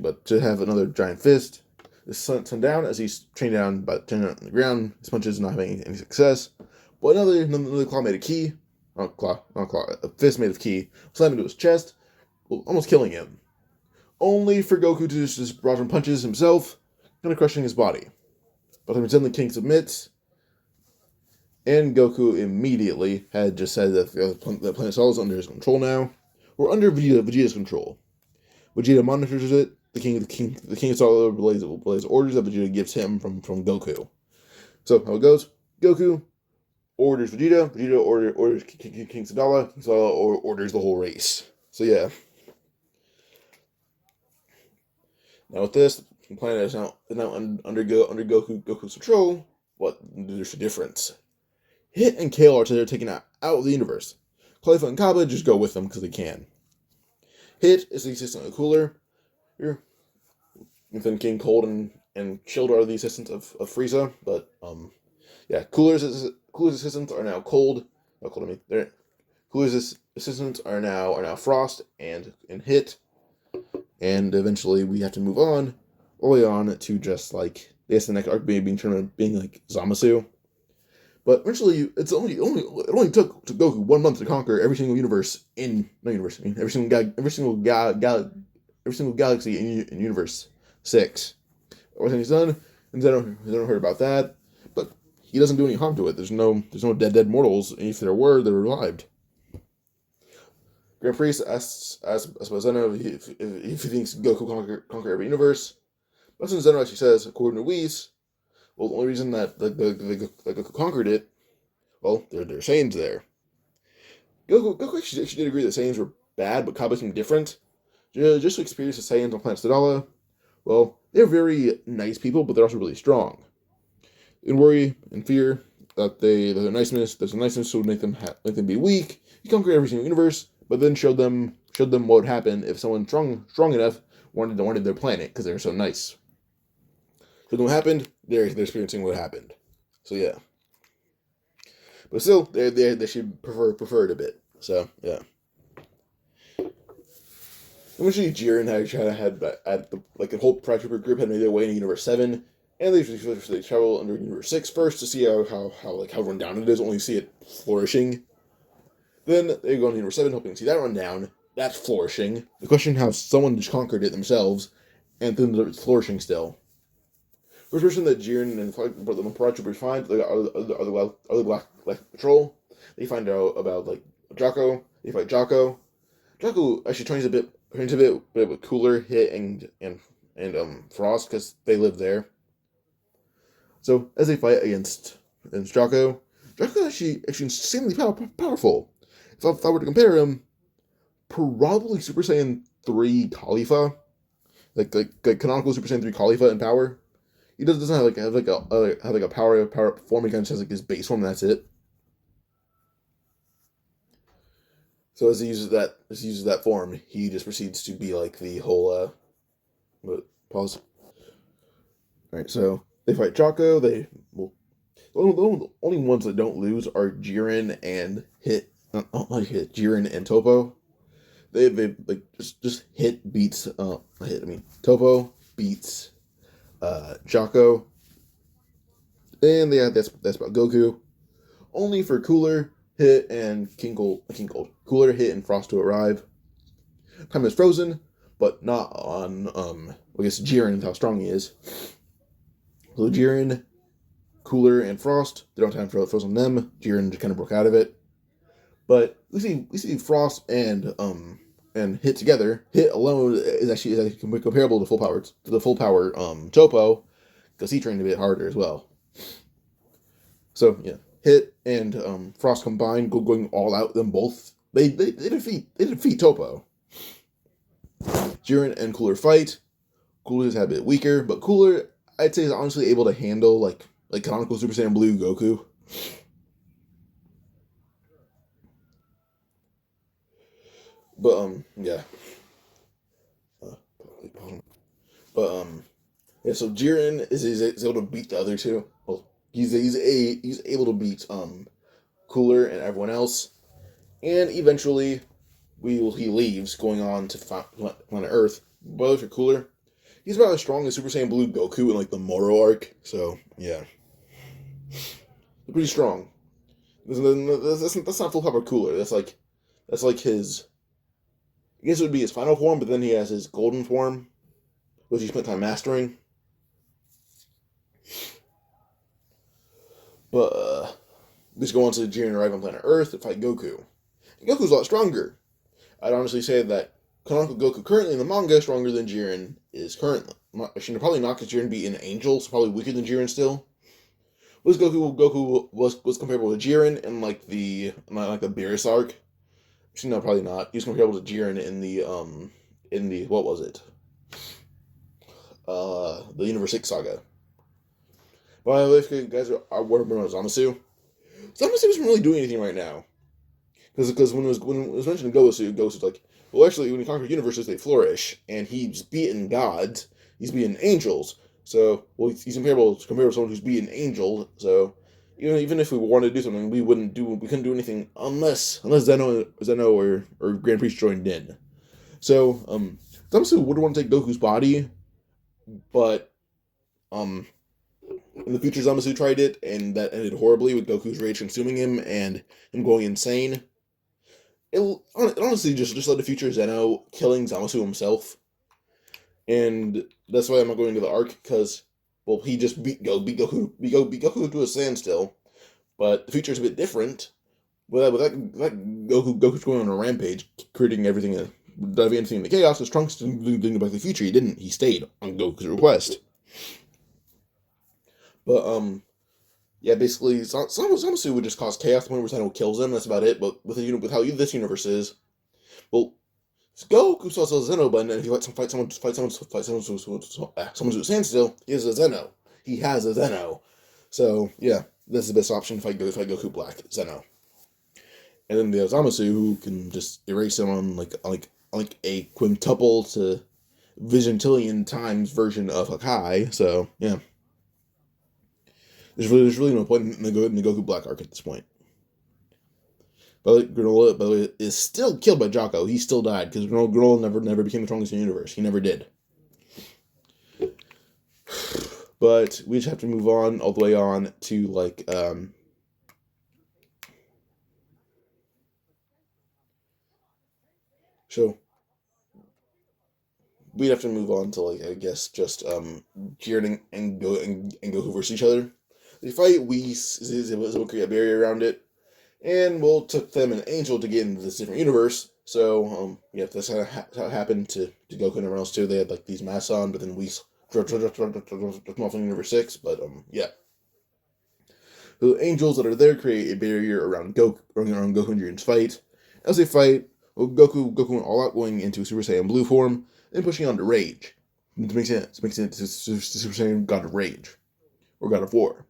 but to have another giant fist is sent down as he's chained down on the ground. His punches not having any success, but another claw made of ki, a fist made of ki, slammed into his chest, almost killing him. Only for Goku to just barrage him punches himself, kind of crushing his body. But then the King submits, and Goku immediately had just said that the planet Sol is under his control now. We're under Vegeta's control. Vegeta monitors it. The King of Sol relays orders that Vegeta gives him from Goku. So how it goes: Goku orders Vegeta. Vegeta orders King Sadala. King Sadala orders the whole race. So yeah. Now with this, the planet is now under Goku's control. There's a difference. Hit and Kale are taken out of the universe. Cleffa and Kaba just go with them because they can. Hit is the assistant of Cooler. Here, then King Cold and Shield are the assistants of Frieza. But yeah, Cooler's assistants are now Cold. Not Cold, I mean, Cooler's assistants are now Frost and Hit. And eventually we have to move on, early on, to just like the next arc being like Zamasu. But eventually, it only took to Goku 1 month to conquer every single every single galaxy in Universe 6. Everything he's done, and they don't heard about that. But he doesn't do any harm to it. There's no dead mortals. And if there were, they were revived. Grand Priest asks about Zeno if he thinks Goku conquer every universe. But since Zeno actually says, according to Whis, well, the only reason that Goku conquered it, well, there are Saiyans there. Goku actually did agree that Saiyans were bad, but Kaba seemed different. Just to experience the Saiyans on planet Stadala, well, they're very nice people, but they're also really strong. In worry and fear that there's a niceness would make them be weak. You conquer every single universe, but then showed them what would happen if someone strong enough wanted their planet because they're so nice. So what happened? They're experiencing what happened. So yeah, but still, they should prefer it a bit. So yeah. Eventually, Jiren had the whole Pride Trooper group had made their way into Universe 7, and they travel under Universe 6 first to see how run down it is, only see it flourishing. Then they go into Universe 7, hoping to see that run down. That's flourishing. The question how someone just conquered it themselves, and then it's flourishing still. First person that Jiren and the Pride Troopers find are the Galactic Patrol. They find out about Jocko. They fight Jocko. Jocko actually trains a bit with Cooler, Hit, and Frost because they live there. So as they fight against Jocko actually insanely powerful. If I were to compare him, probably Super Saiyan 3 Khalifa, like canonical Super Saiyan 3 Khalifa in power. He doesn't have a power form. He kind of just has his base form. And that's it. So as he uses that form, he just proceeds to be like the whole. Pause. All right, so they fight Jocko. The only ones that don't lose are Jiren and Jiren and Topo. They just Hit beats Topo beats Jocko, and that's about Goku. Only for Cooler, Hit, and King Cold. Cooler, Hit, and Frost to arrive. Time is frozen, but not on I guess Jiren, how strong he is. So Jiren, Cooler, and Frost, they don't have time to frozen them. Jiren just kind of broke out of it. But we see Frost and Hit together. Hit alone is actually comparable to full power Topo, because he trained a bit harder as well. So yeah, Hit and Frost combined, going all out. Them both they defeat Topo. Jiren and Cooler fight. Cooler's a bit weaker, but Cooler I'd say is honestly able to handle like canonical Super Saiyan Blue Goku. But yeah. Yeah. So Jiren is able to beat the other two. Well, he's able to beat Cooler and everyone else, and eventually he leaves, going on to planet Earth. But for Cooler, he's about as strong as Super Saiyan Blue Goku in the Moro arc. So yeah, they're pretty strong. That's not full power Cooler. That's like his. I guess it would be his final form, but then he has his golden form, which he spent time mastering. But let's go on to Jiren arrive on planet Earth to fight Goku. And Goku's a lot stronger. I'd honestly say that canonical Goku currently in the manga is stronger than Jiren is currently. Actually, probably not, because Jiren beat an angel, so probably weaker than Jiren still. Goku was comparable to Jiren in the Beerus arc. Actually, no, probably not. He was comparable to Jiren in the what was it? The Universe 6 saga. By the way, if you guys are wondering about Zamasu isn't really doing anything right now. Because when it was mentioned to Goku was like, well, actually, when he conquers universes, they flourish, and he's beaten gods, he's beaten angels. So, well, he's comparable to someone who's beaten angel. So, even if we wanted to do something, we couldn't do anything unless Zeno or Grand Priest joined in. So, Zamasu would want to take Goku's body, but in the future, Zamasu tried it, and that ended horribly with Goku's rage consuming him and him going insane. It honestly just led to future Zeno killing Zamasu himself, and that's why I'm not going into the arc, because he just beat Goku to a standstill. But the future is a bit different. Goku's going on a rampage, creating everything, diving everything into chaos. Because Trunks didn't think about the future. He didn't. He stayed on Goku's request. But yeah, basically, Zamasu would just cause chaos. The point where Zeno kills him. That's about it. But with how this universe is, well, Goku saw Zeno, but if you fight someone who's standstill, he has a Zeno. He has a Zeno. So yeah, that's the best option if I Goku Black Zeno. And then there's Zamasu, who can just erase him on like a quintuple to vigintillion times version of Hakai. So yeah, there's really no point in the Goku Black arc at this point. But Granola, by the way, is still killed by Jocko. He still died because Granola never became the strongest in the universe. He never did. But we just have to move on all the way on to so we'd have to move on to I guess just Jiren and Goku versus each other. They fight. Whis is able to create a barrier around it. And we'll took them an Angel to get into this different universe. So, yeah, that's how it happened to Goku and everyone else too. They had these masks on, but then Whis dropped them off in Universe 6. But, yeah. The Angels that are there create a barrier around Goku and Jiren's fight. As they fight, Goku went all out, going into Super Saiyan Blue form, and pushing on to Rage. To make sense, to Super Saiyan God of Rage. Or God of War.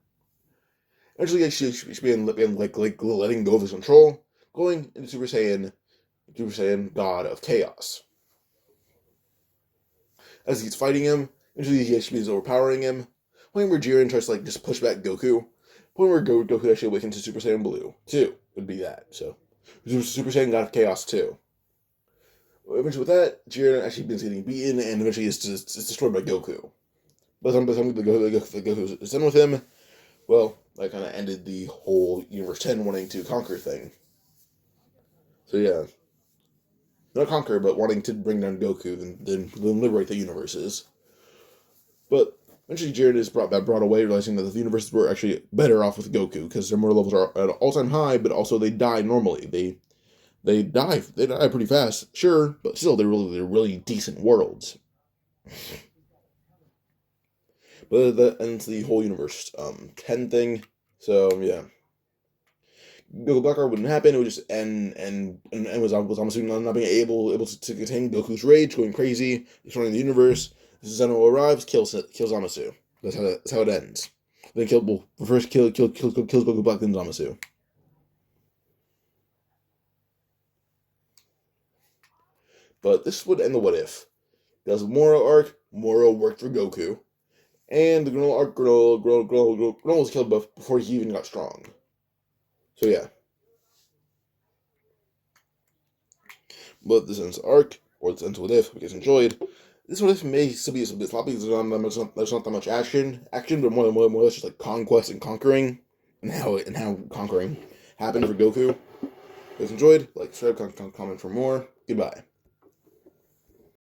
Eventually, she began letting go of his control, going into Super Saiyan God of Chaos. As he's fighting him, eventually he begins overpowering him. Point where Jiren tries to just push back Goku. Point where Goku actually awakens to Super Saiyan Blue 2 would be that. So Super Saiyan God of Chaos 2. Eventually, with that, Jiren actually begins getting beaten and eventually is destroyed by Goku. By the time Goku is done with him, well, that kind of ended the whole Universe 10 wanting to conquer thing. So yeah. Not conquer, but wanting to bring down Goku and then liberate the universes. But eventually Jiren is brought away, realizing that the universes were actually better off with Goku, because their mortal levels are at an all-time high, but also they die normally. They die pretty fast, sure, but still they're really decent worlds. But that ends the whole Universe 10 thing. So yeah, Goku Black Arc wouldn't happen. It would just end was almost not being able to contain Goku's rage, going crazy, destroying the universe. Zeno arrives, kills Zamasu. That's how it ends. Then first kills Goku Black, then Zamasu. But this would end the What If. Because Moro arc, Moro worked for Goku. And the Granola arc, Granola was killed before he even got strong. So yeah. But this ends the arc, or this ends What If, if you guys enjoyed. This What If may still be a bit sloppy because there's not that much action, but more or less just conquest and conquering, and how conquering happened for Goku. If you guys enjoyed, subscribe, comment for more. Goodbye.